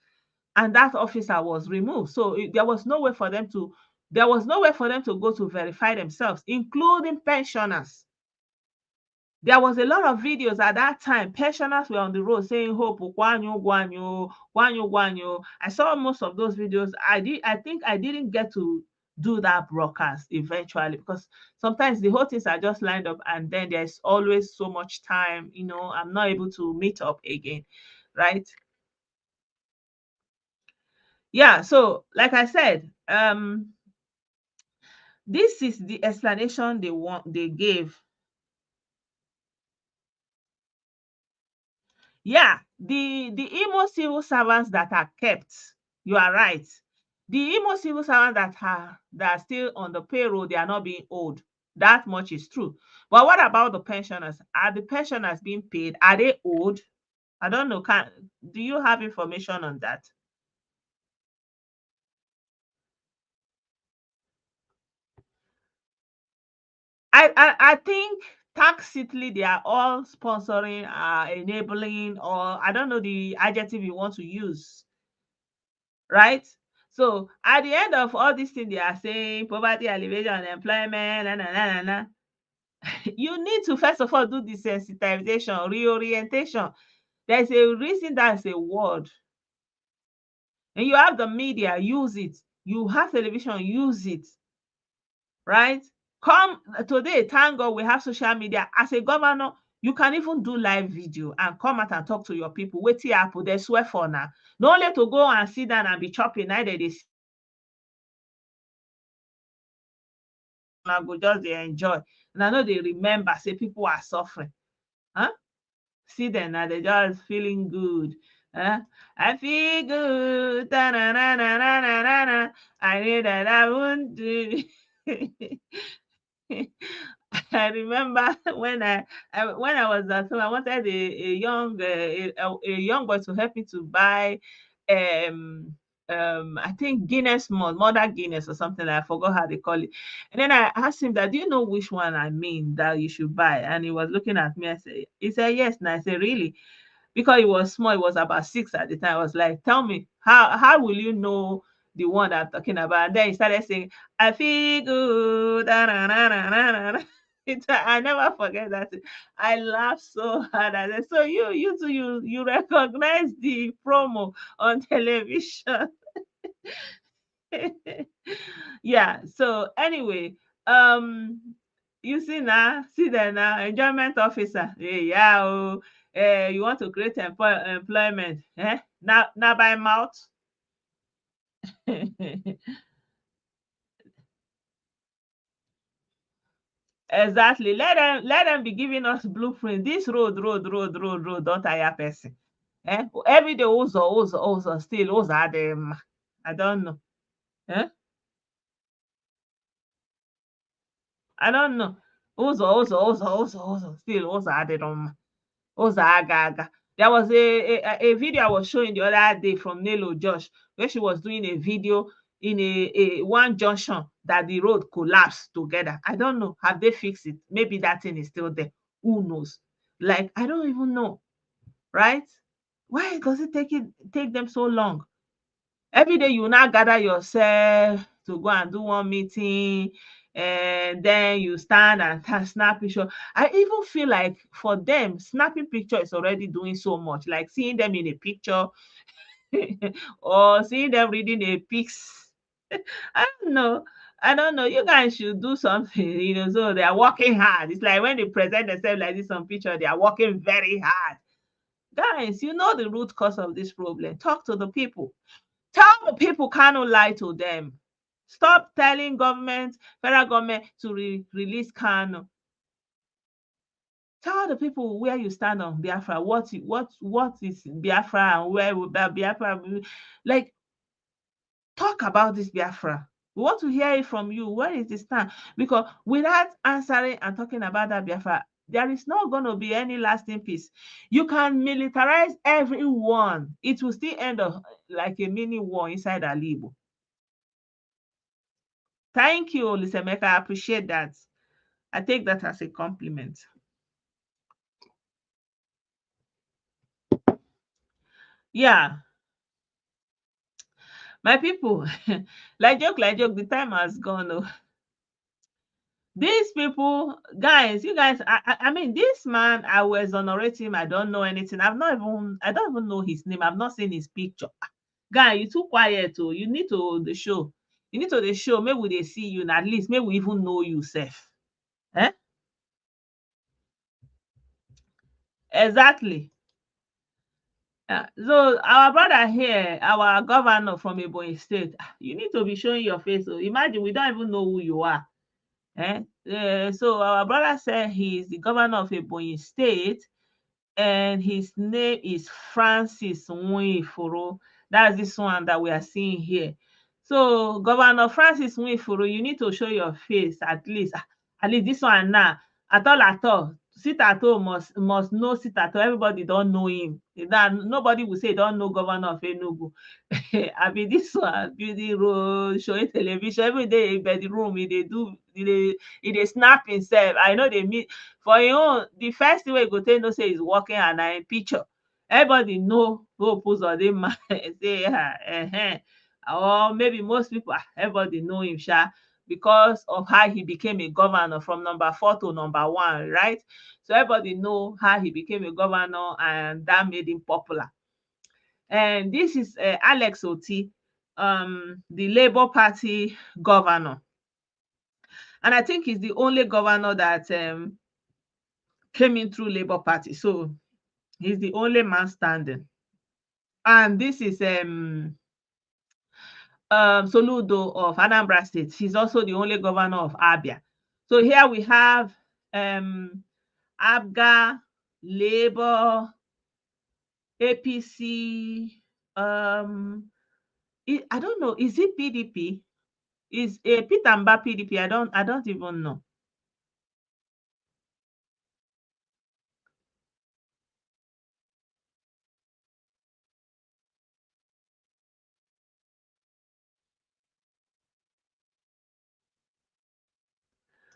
and that officer was removed. So there was no way for them to go to verify themselves, including pensioners. There was a lot of videos at that time. Pensioners were on the road saying, "Hope, guanyo, guanyo, guanyo, guanyo." I saw most of those videos. I think I didn't get to do that broadcast eventually, because sometimes the whole things are just lined up and then there's always so much time, I'm not able to meet up again, right? Yeah, so like I said, this is the explanation they gave. Yeah, the Imo civil servants that are kept, you are right. The Imo civil servants that are still on the payroll, they are not being owed. That much is true. But what about the pensioners? Are the pensioners being paid? Are they owed? I don't know. Do you have information on that? I think tacitly they are all sponsoring, enabling, or I don't know the adjective you want to use, right? So at the end of all these things they are saying, poverty alleviation, employment, na, na, na, na, na, you need to first of all do desensitization, reorientation. There's a reason that's a word. And you have the media, use it. You have television, use it. Right? Come today, thank God we have social media. As a governor, you can even do live video and come out and talk to your people. Wait till Apple, they swear for now. Not only to go and sit down and be chopping, neither they go just they enjoy. And I know they remember, say people are suffering. Huh? See them now, they just feeling good. Huh? I feel good. Da-na-na-na-na-na-na. I knew that I wouldn't do. I remember when I was at home, I wanted a young boy to help me to buy um I think Guinness mother Guinness or something. I forgot how they call it. And then I asked him that, do you know which one I mean that you should buy? And he was looking at me. He said yes. And I said, really? Because it was small, it was about 6 at the time. I was like, tell me, how will you know the one that I'm talking about? And then he started saying, I feel good. Da, na, na, na, na, na, na. I never forget that. I laughed so hard. I said, so you too, you recognize the promo on television. Yeah. So anyway, um, you see there now, enjoyment officer. Hey, yeah, oh, you want to create employment? Now by mouth. Exactly. Let them be giving us blueprint. This road. Don't tire person. Every day, also, still, also, them. I don't know. Eh? I don't know. Also, still, also, added on. Ozaga. There was a video I was showing the other day from Nelo Josh, where she was doing a video in a one junction that the road collapsed together. I don't know. Have they fixed it? Maybe that thing is still there. Who knows? Like, I don't even know. Right? Why does it take them so long? Every day you now gather yourself to go and do one meeting, and then you stand and snap picture. I even feel like for them, snapping picture is already doing so much. Like seeing them in a picture or seeing them reading a pics. I don't know. I don't know. You guys should do something, so they are working hard. It's like when they present themselves like this on picture, they are working very hard. Guys, you know the root cause of this problem. Talk to the people. Tell the people cannot lie to them. Stop telling federal government to release Kanu. Tell the people where you stand on Biafra. What is Biafra and where would that Biafra be? Like, talk about this Biafra. We want to hear it from you. Where is the stand? Because without answering and talking about that Biafra, there is not going to be any lasting peace. You can militarize everyone. It will still end up like a mini war inside Alibo. Thank you, Lisemeka. I appreciate that. I take that as a compliment. Yeah, my people, like joke, the time has gone. Oh. These people, guys, you guys, I mean, this man, I will exonerate him. I don't know anything. I don't even know his name. I've not seen his picture. Guy, you too quiet. Oh, you need to the show. You need to the show. Maybe they see you, and at least maybe we even know you, Seth. Eh? Exactly. So our brother here, our governor from Ebonyi State, you need to be showing your face. So imagine we don't even know who you are. So our brother said he's the governor of Ebonyi State, and his name is Francis Nwifuru. That's this one that we are seeing here. So Governor Francis Nwifuru, you need to show your face at least. At least this one now. At all. Sit at home must know sit at home. Everybody don't know him. Nobody will say don't know Governor of Enugu. I mean this one, building road, showing television every day in the room. They snap himself. I know they meet for him own. The first thing we go take know say he's working and na him picture. Everybody know who pose on the man say or maybe most people everybody know him because of how he became a governor from number 4 to number 1, right? So everybody know how he became a governor and that made him popular. And this is Alex Oti, the Labour Party governor. And I think he's the only governor that came in through Labour Party. So he's the only man standing. And this is Soludo of Anambra State. He's also the only governor of Abia. So here we have ABGA, Labour, APC. I don't know. Is it PDP? Is Peter Mba PDP? I don't even know.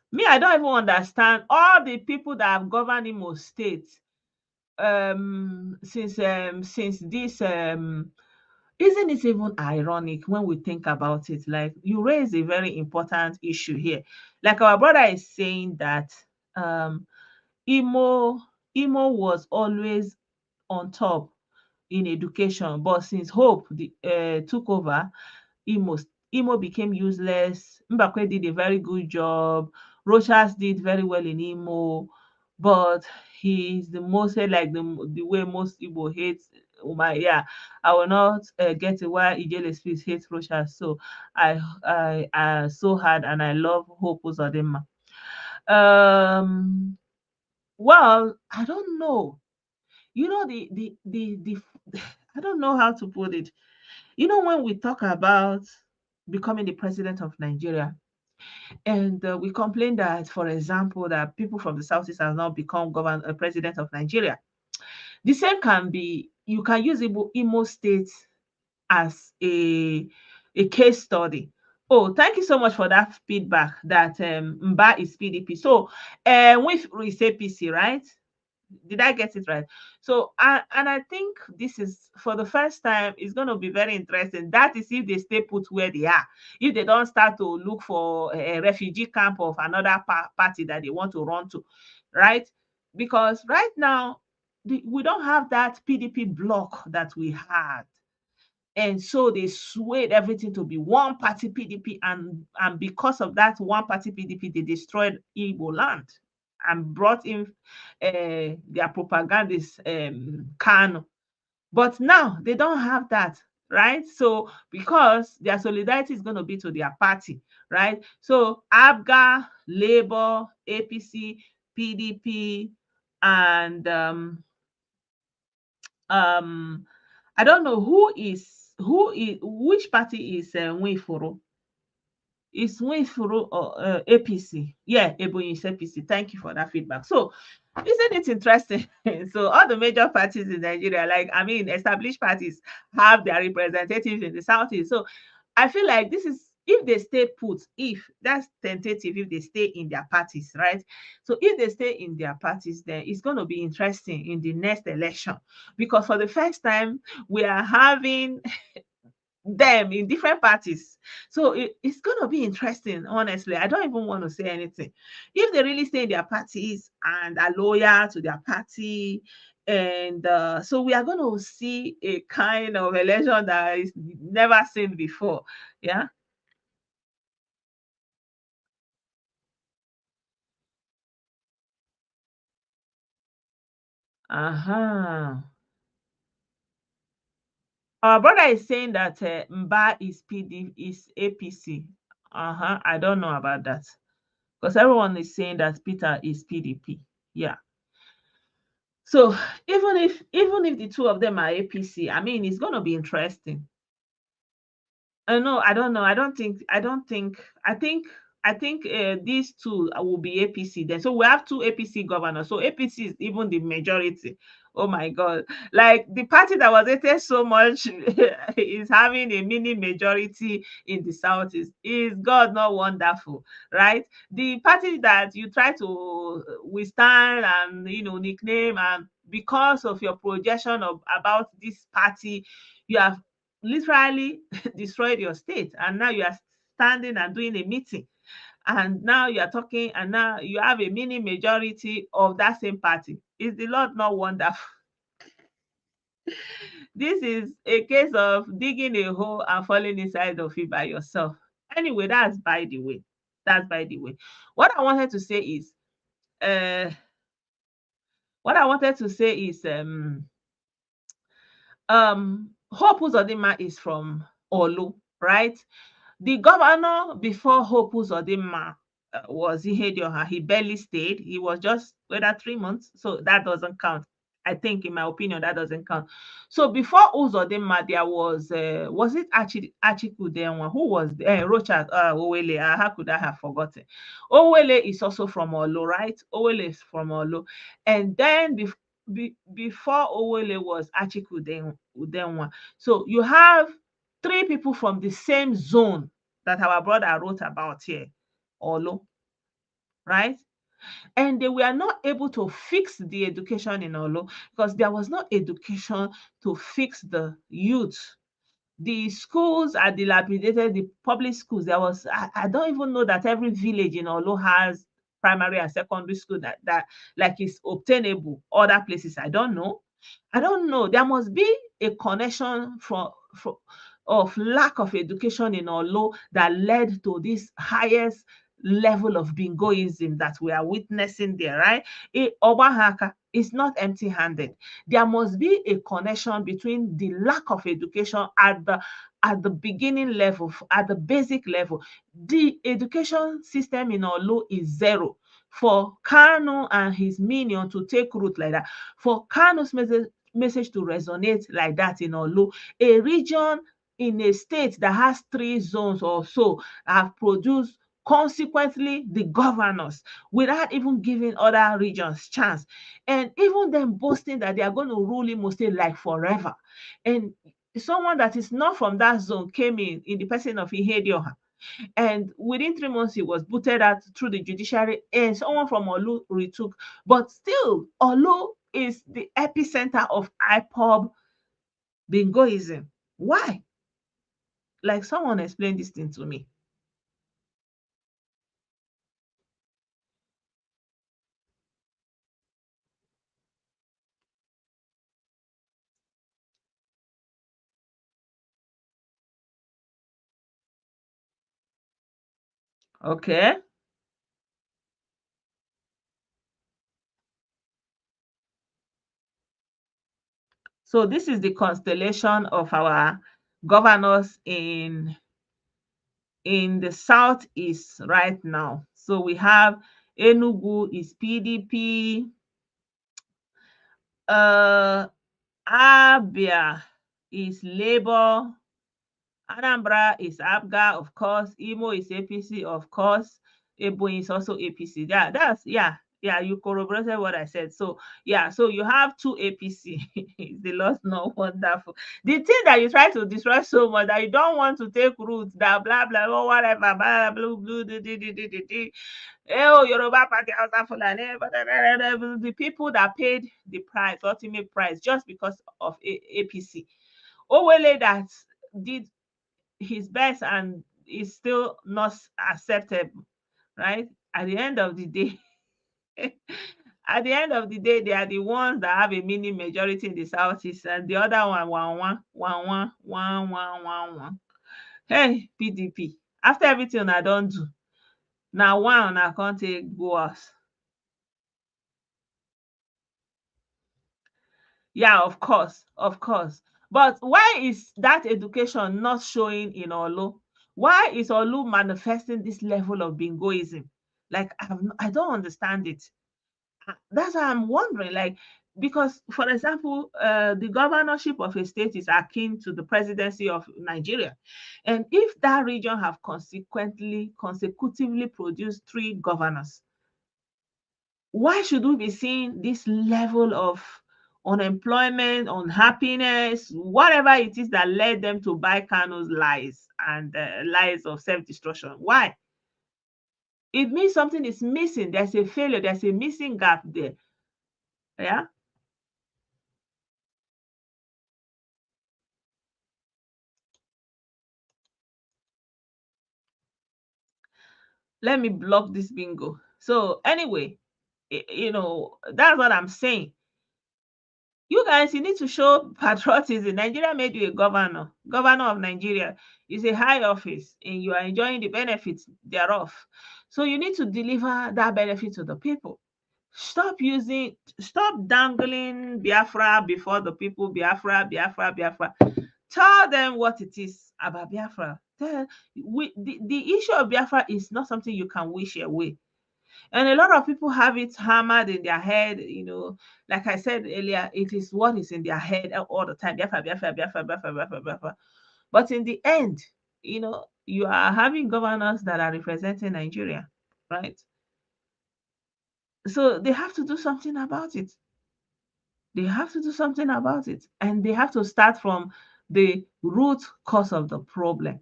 Me, I don't even understand all the people that have governed Imo State since this isn't it even ironic when we think about it? Like you raise a very important issue here. Like our brother is saying that Imo was always on top in education, but since Hope took over, Imo became useless. Mbakwe did a very good job. Rochas did very well in Imo, but he's the most like the way most Igbo hates Umar. Yeah, I will not get it why Ijele speaks hate Rochas. So I so hard and I love Hope Uzodinma. Well, I don't know. You know the I don't know how to put it. You know, when we talk about becoming the president of Nigeria, and we complain that, for example, that people from the Southeast have now become president of Nigeria. The same can be, you can use Imo State as a case study. Oh, thank you so much for that feedback that Mba is PDP. So we say PC, right? Did I get it right? So, and I think this is for the first time, it's going to be very interesting. That is if they stay put where they are. If they don't start to look for a refugee camp of another party that they want to run to, right? Because right now, we don't have that PDP block that we had. And so they swayed everything to be one party PDP. And because of that one party PDP, they destroyed Igbo land and brought in their propagandist Kanu. But now they don't have that, right? So because their solidarity is going to be to their party, right? So ABGA, Labour, APC, PDP, and I don't know which party is Nwifuru. It's Nwifuru or APC. Yeah, Ebonyi is APC. Thank you for that feedback. So, isn't it interesting? So, all the major parties in Nigeria, like, I mean, established parties have their representatives in the Southeast. So, I feel like this is if they stay put, if that's tentative, if they stay in their parties, right? So if they stay in their parties, then it's going to be interesting in the next election, because for the first time we are having them in different parties. So it's going to be interesting, honestly. I don't even want to say anything. If they really stay in their parties and are loyal to their party, and so we are going to see a kind of election that is never seen before. Yeah. Uh-huh. Our brother is saying that Mba is is APC. Uh-huh. I don't know about that, because everyone is saying that Peter is PDP. Yeah. So even if the two of them are APC, I mean, it's going to be interesting. No, I don't know. I think these two will be APC then. So we have two APC governors. So APC is even the majority. Oh my God. Like the party that was hated so much is having a mini majority in the South. Is God not wonderful, right? The party that you try to withstand and nickname, and because of your projection of about this party, you have literally destroyed your state, and now you are standing and doing a meeting, and now you are talking, and now you have a mini majority of that same party. Is the Lord not wonderful? This is a case of digging a hole and falling inside of it by yourself. Anyway, that's by the way. That's by the way. What I wanted to say is, uh, what I wanted to say is, Hope Uzodinma is from Olu, right? The governor before Hope Uzodinma was Ihedioha. He barely stayed. He was just whether 3 months, so that doesn't count. I think, in my opinion, that doesn't count. So before Uzodinma, there was it Achikudenwa? Who was Rocha Owele? How could I have forgotten? Owele is also from Olo, right? Owele is from Olo, and then before Owele was Achikudenwa. So you have three people from the same zone that our brother wrote about here, Olo, right? And they were not able to fix the education in Olo because there was no education to fix the youth. The schools are dilapidated, the public schools. I don't even know that every village in Olo has primary and secondary school that like is obtainable. Other places, I don't know. I don't know. There must be a connection of lack of education in Olo that led to this highest level of bingoism that we are witnessing there, right? Obahaka is not empty-handed. There must be a connection between the lack of education at the beginning level, at the basic level. The education system in Olo is zero. For Kanu and his minion to take root like that, for Kanu's message to resonate like that in Olu, a region in a state that has 3 zones or so have produced consequently the governors without even giving other regions chance, and even them boasting that they are going to rule Imo State like forever. And someone that is not from that zone came in the person of Ihedioha, and within 3 months he was booted out through the judiciary, and someone from Olu retook. But still, Olu is the epicenter of IPOB bingoism. Why? Like, someone explain this thing to me. Okay. So this is the constellation of our governors in the southeast right now. So we have Enugu is PDP, Abia is Labour, Anambra is ABGA, of course, Imo is APC, of course, Ebonyi is also APC. Yeah, Yeah, you corroborated what I said. So yeah, so you have two APC. Is the Lord not wonderful? The thing that you try to destroy so much that you don't want to take root, that blah blah blah whatever, blah blah blah, oh Yoruba party, Hausa Fulani, the people that paid the price, ultimate price, just because of APC. Owele that did his best and is still not acceptable, right? At the end of the day, at the end of the day, they are the ones that have a mini majority in the southeast, and the other one. Hey, PDP. After everything I don't do, now one I can't take go us. Yeah, of course, of course. But why is that education not showing in Olu? Why is Olu manifesting this level of bingoism? Like I don't understand it. That's why I'm wondering, like, because for example, the governorship of a state is akin to the presidency of Nigeria, and if that region have consecutively produced three governors, why should we be seeing this level of unemployment, unhappiness, whatever it is that led them to buy Kanu's lies and lies of self-destruction? Why? It means something is missing. There's a failure. There's a missing gap there. Yeah. Let me block this bingo. So anyway, that's what I'm saying. You guys, you need to show patriotism. Nigeria made you a governor of Nigeria. It's a high office and you are enjoying the benefits thereof. So you need to deliver that benefit to the people. Stop dangling Biafra before the people. Biafra, Biafra, Biafra. Tell them what it is about Biafra. The issue of Biafra is not something you can wish away. And a lot of people have it hammered in their head, like I said earlier, it is what is in their head all the time. Biafra, Biafra, Biafra, Biafra, Biafra, Biafra. But in the end, you are having governors that are representing Nigeria, right? So they have to do something about it. They have to do something about it. And they have to start from the root cause of the problem.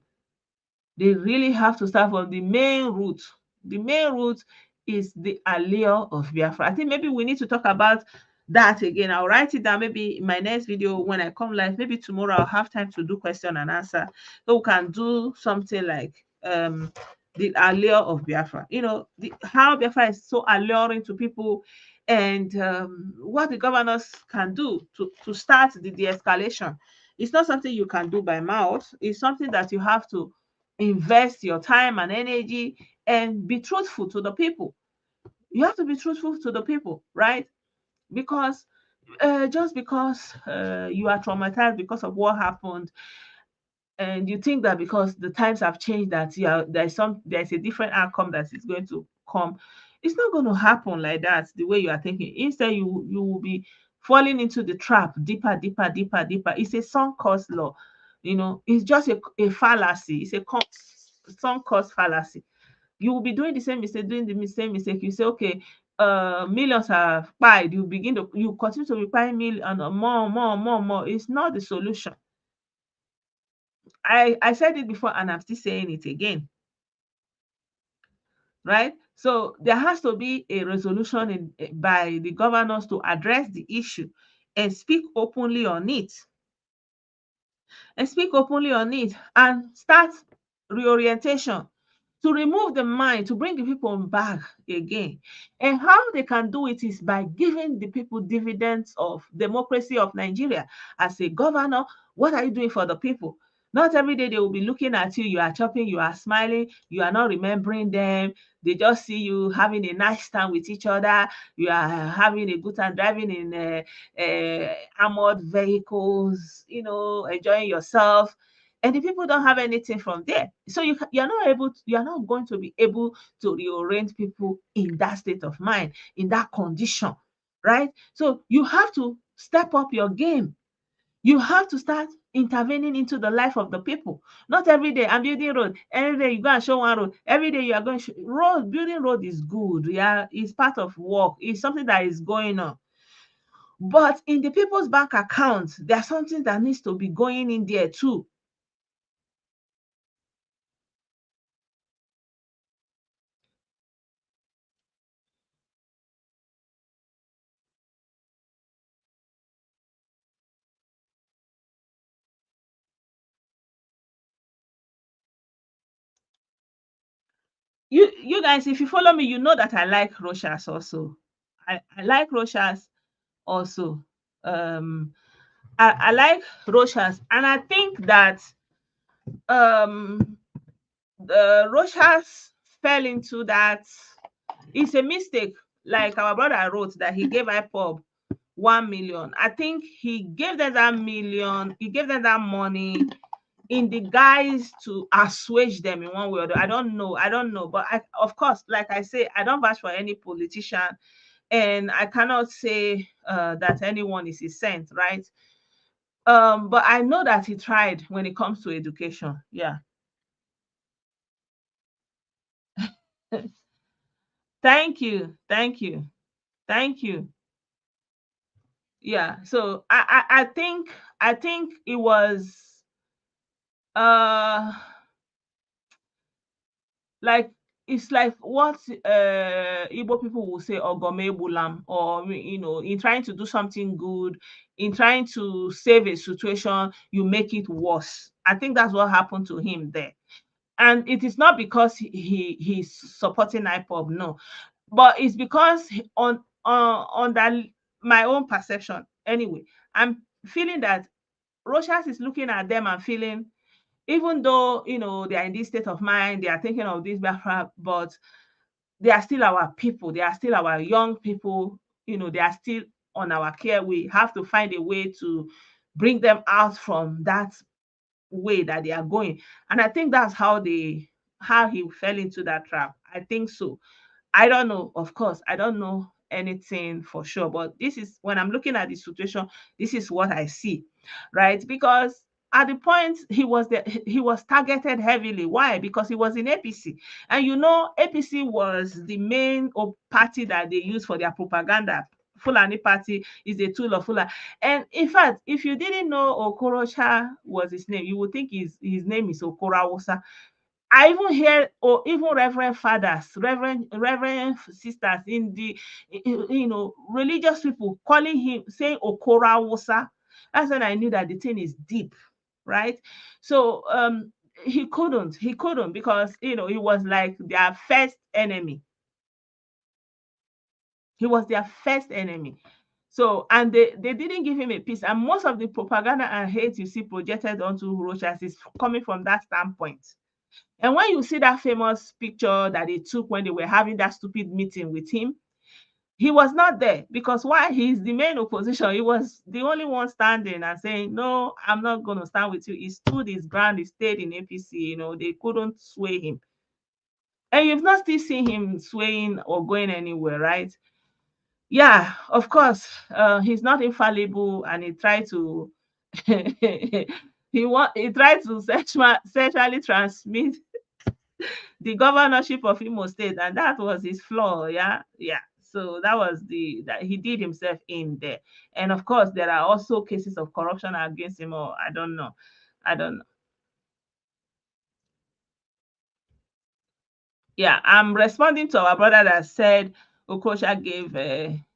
They really have to start from the main root. The main root is the allure of Biafra. I think maybe we need to talk about that again. I'll write it down maybe in my next video when I come live. Maybe tomorrow I'll have time to do question and answer. So we can do something like the allure of Biafra. How Biafra is so alluring to people, and what the governors can do to start the de-escalation. It's not something you can do by mouth. It's something that you have to invest your time and energy and be truthful to the people. You have to be truthful to the people, right? Because just because you are traumatized because of what happened, and you think that because the times have changed that there's a different outcome that is going to come, it's not going to happen like that the way you are thinking. Instead, you will be falling into the trap deeper, deeper, deeper, deeper. It's a sunk cost law. It's just a fallacy. It's a sunk cost fallacy. You will be doing the same mistake, You say, okay, millions are pied. You continue to be buying million more, more, more, more. It's not the solution. I said it before and I'm still saying it again. Right? So there has to be a resolution by the governors to address the issue and speak openly on it. And start reorientation to remove the mind, to bring the people back again. And how they can do it is by giving the people dividends of democracy of Nigeria. As a governor, what are you doing for the people? Not every day they will be looking at you. You are chopping, you are smiling, you are not remembering them. They just see you having a nice time with each other. You are having a good time driving in armored vehicles, enjoying yourself, and the people don't have anything from there. So you're not going to be able to reorient people in that state of mind, in that condition, right? So you have to step up your game. You have to start intervening into the life of the people. Not every day I'm building road. Every day you go and show one road. Every day you are going road. Building road is good. Yeah, it's part of work. It's something that is going on. But in the people's bank accounts, there's something that needs to be going in there too. You guys, if you follow me, you know that I like Rochas also. I like Rochas also. Um, I like Rochas, and I think that the Rochas fell into that. It's a mistake. Like our brother wrote that he gave IPOB 1 million. I think he gave them that million. He gave them that money in the guise to assuage them in one way or the other. I don't know. But of course, like I say, I don't vouch for any politician, and I cannot say that anyone is a saint, right? But I know that he tried when it comes to education. Yeah. Thank you. Thank you. Thank you. Yeah. So I think it was uh like it's like what Igbo people will say ogome bulam, or in trying to do something good, in trying to save a situation, you make it worse. I think that's what happened to him there. And it is not because he's supporting IPOB, no, but it's because on that, my own perception anyway, I'm feeling that Rochas is looking at them and feeling, even though they are in this state of mind, they are thinking of this background, but they are still our people, they are still our young people, they are still on our care. We have to find a way to bring them out from that way that they are going. And I think that's how he fell into that trap. I think so. I don't know. Of course, I don't know anything for sure, but this is when I'm looking at the situation, this is what I see, right? Because at the point he was targeted heavily. Why? Because he was in APC, and APC was the main party that they use for their propaganda. Fulani party is a tool of Fulani. And in fact, if you didn't know Okorocha was his name, you would think his name is Okorawusa. I even hear, or even reverend fathers, reverend sisters in the religious people calling him, saying Okora Wosa. That's when I knew that the thing is deep, right? So he couldn't because he was like their first enemy. He was their first enemy. So, and they didn't give him a peace. And most of the propaganda and hate you see projected onto Rochas is coming from that standpoint. And when you see that famous picture that they took when they were having that stupid meeting with him, he was not there because why? He's the main opposition. He was the only one standing and saying, "No, I'm not going to stand with you." He stood his ground. He stayed in APC. They couldn't sway him. And you've not still seen him swaying or going anywhere, right? Yeah, of course, he's not infallible, and he tried to he tried to sexually transmit the governorship of Imo State, and that was his flaw. Yeah, yeah. So that was that he did himself in there. And of course, there are also cases of corruption against him, or I don't know. I don't know. Yeah, I'm responding to our brother that said Okosha gave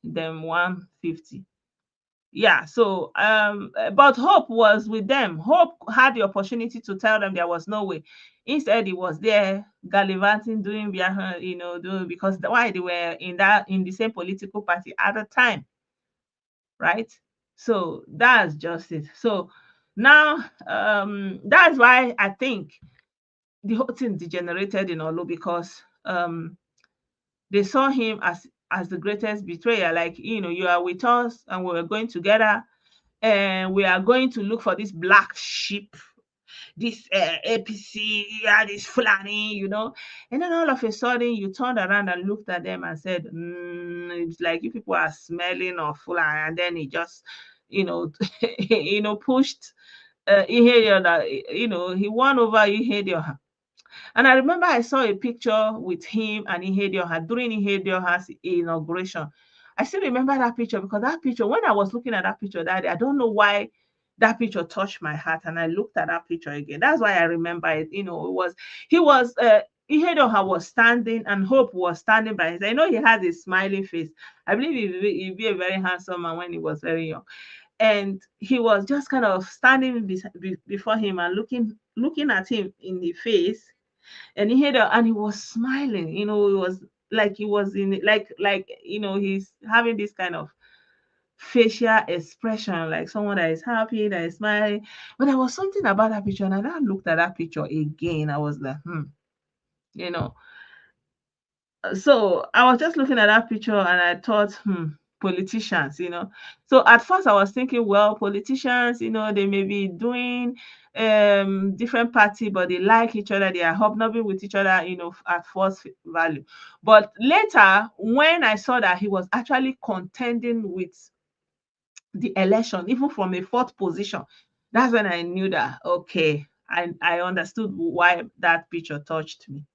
them 150. Yeah, so but Hope was with them. Hope had the opportunity to tell them there was no way. Instead, he was there gallivanting, doing doing, because why, they were in the same political party at the time, right? So that's just it. So now that's why I think the whole thing degenerated in Olu, because they saw him as the greatest betrayer. Like, you are with us and we were going together, and we are going to look for this black sheep, this APC, yeah, this Fulani, And then all of a sudden, you turned around and looked at them and said, it's like you people are smelling of Fulani. And then he just, pushed he won over Ihedioha. And I remember I saw a picture with him and Ihedioha during Ihedioha's inauguration. I still remember that picture because that picture, when I was looking at that picture that day, I don't know why that picture touched my heart. And I looked at that picture again. That's why I remember it. Ihedioha was standing and Hope was standing by his side. I know he had a smiling face. I believe he'd be a very handsome man when he was very young. And he was just kind of standing before him and looking at him in the face, and he was smiling. It was like he was in he's having this kind of facial expression, like someone that is happy, that is smiling. But there was something about that picture, and I looked at that picture again. I was like, you know. So I was just looking at that picture and I thought, politicians. So at first I was thinking, well, politicians, they may be doing different party, but they like each other, they are hobnobbing with each other, at first value. But later, when I saw that he was actually contending with the election, even from a fourth position, that's when I knew that, okay, I understood why that picture touched me.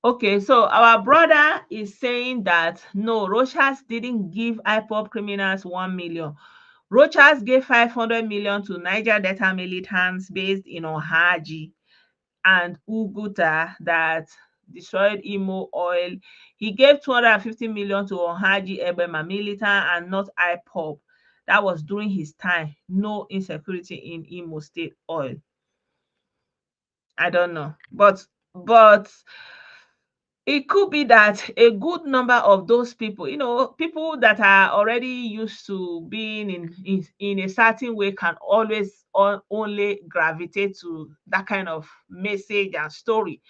Okay, so our brother is saying that no, Rochas didn't give IPOB criminals 1 million. Rochas gave 500 million to Niger Delta militants based in Ohaji and Uguta that destroyed Imo oil. He gave 250 million to Ohaji Ebema militant and not IPOB. That was during his time. No insecurity in Imo State oil. I don't know. But it could be that a good number of those people, people that are already used to being in a certain way can always only gravitate to that kind of message and story.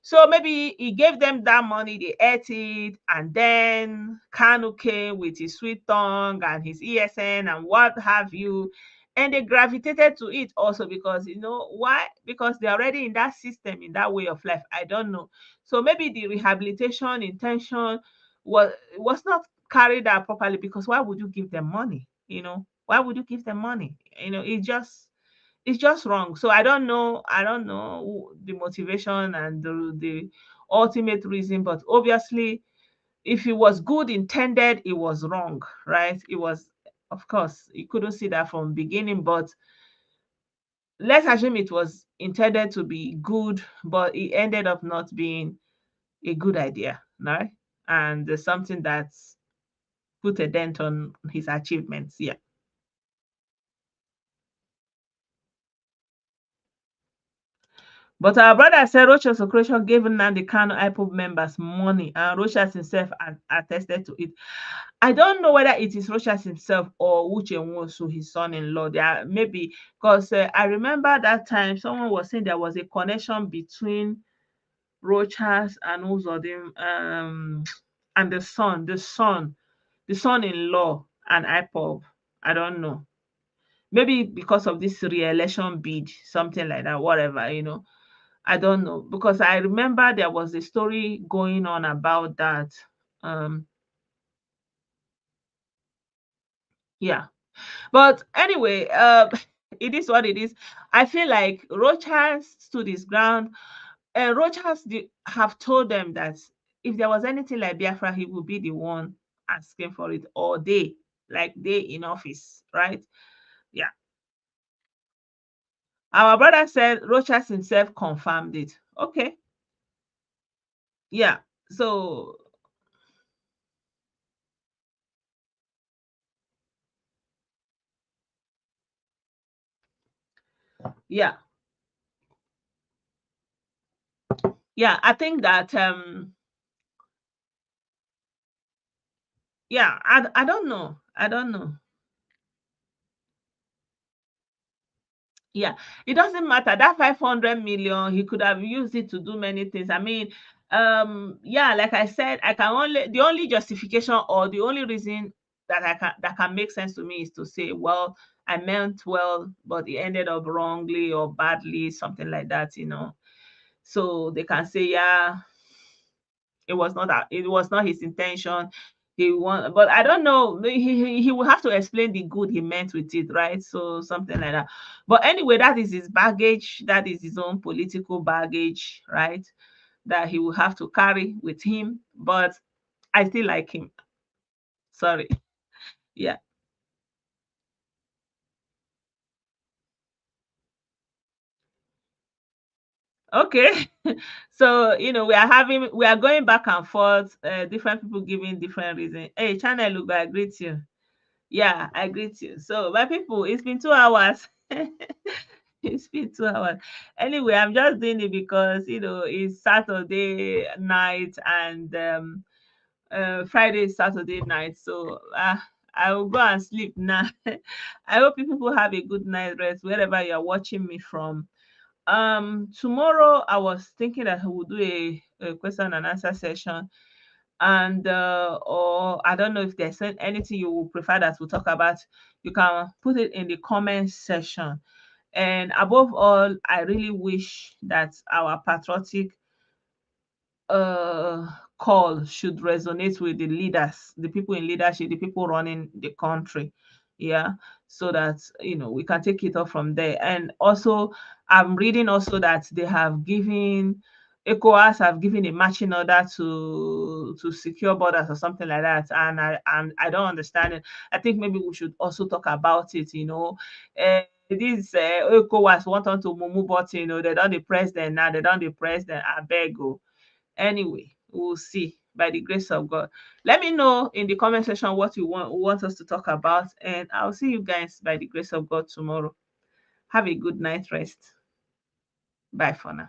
So maybe he gave them that money, they ate it, and then Kanu came with his sweet tongue and his ESN and what have you, and they gravitated to it also because why? Because they're already in that system, in that way of life. I don't know. So maybe the rehabilitation intention was not carried out properly, because why would you give them money? Why would you give them money? It's just wrong. So I don't know the motivation and the ultimate reason, but obviously if it was good intended, it was wrong, right? It was, of course, you couldn't see that from beginning, but let's assume it was intended to be good, but it ended up not being a good idea, right? And there's something that's put a dent on his achievements. Yeah. But our brother said Rochas Operation gave Nnamdi Kanu IPOB members money, and Rochas himself attested to it. I don't know whether it is Rochas himself or Uche Nwosu, his son-in-law. There maybe, because I remember that time someone was saying there was a connection between Rochas and Uzodin, and the son-in-law and IPOB. I don't know. Maybe because of this re-election bid, something like that, whatever. I don't know, because I remember there was a story going on about that. Yeah. But anyway, it is what it is. I feel like Rochas stood his ground, and Rochas have told them that if there was anything like Biafra, he would be the one asking for it, or they in office, right? Yeah. Our brother said Rochas himself confirmed it. Okay. Yeah. So yeah. Yeah, I think that yeah, I don't know. I don't know. Yeah, it doesn't matter. That 500 million, he could have used it to do many things. I mean, yeah, like I said, the only justification or the only reason that can make sense to me is to say, well, I meant well, but it ended up wrongly or badly, something like that. so they can say, yeah, it was not his intention. He want, but I don't know. He will have to explain the good he meant with it, right? So something like that. But anyway, that is his baggage. That is his own political baggage, right? That he will have to carry with him. But I still like him. Sorry. Yeah. Okay. So, we are going back and forth, different people giving different reasons. Hey, Channel, look, I greet you. Yeah, I greet you. So, my people, it's been 2 hours. It's been 2 hours. Anyway, I'm just doing it because, it's Saturday night, and Friday is Saturday night. So, I will go and sleep now. I hope you people have a good night rest wherever you're watching me from. Tomorrow I was thinking that we will do a question and answer session, and or I don't know if there's anything you would prefer that we talk about. You can put it in the comment section. And above all, I really wish that our patriotic uh call should resonate with the leaders, the people in leadership, the people running the country. Yeah, so that we can take it off from there. And also, I'm reading also that they have given ECOWAS have given a marching order to secure borders or something like that. And I don't understand it. I think maybe we should also talk about it. This ECOWAS want on to mumu button. They don't the president now. They don't the president. I beg you. Anyway, we'll see by the grace of God. Let me know in the comment section what you want us to talk about, and I'll see you guys by the grace of God tomorrow. Have a good night rest. Bye for now.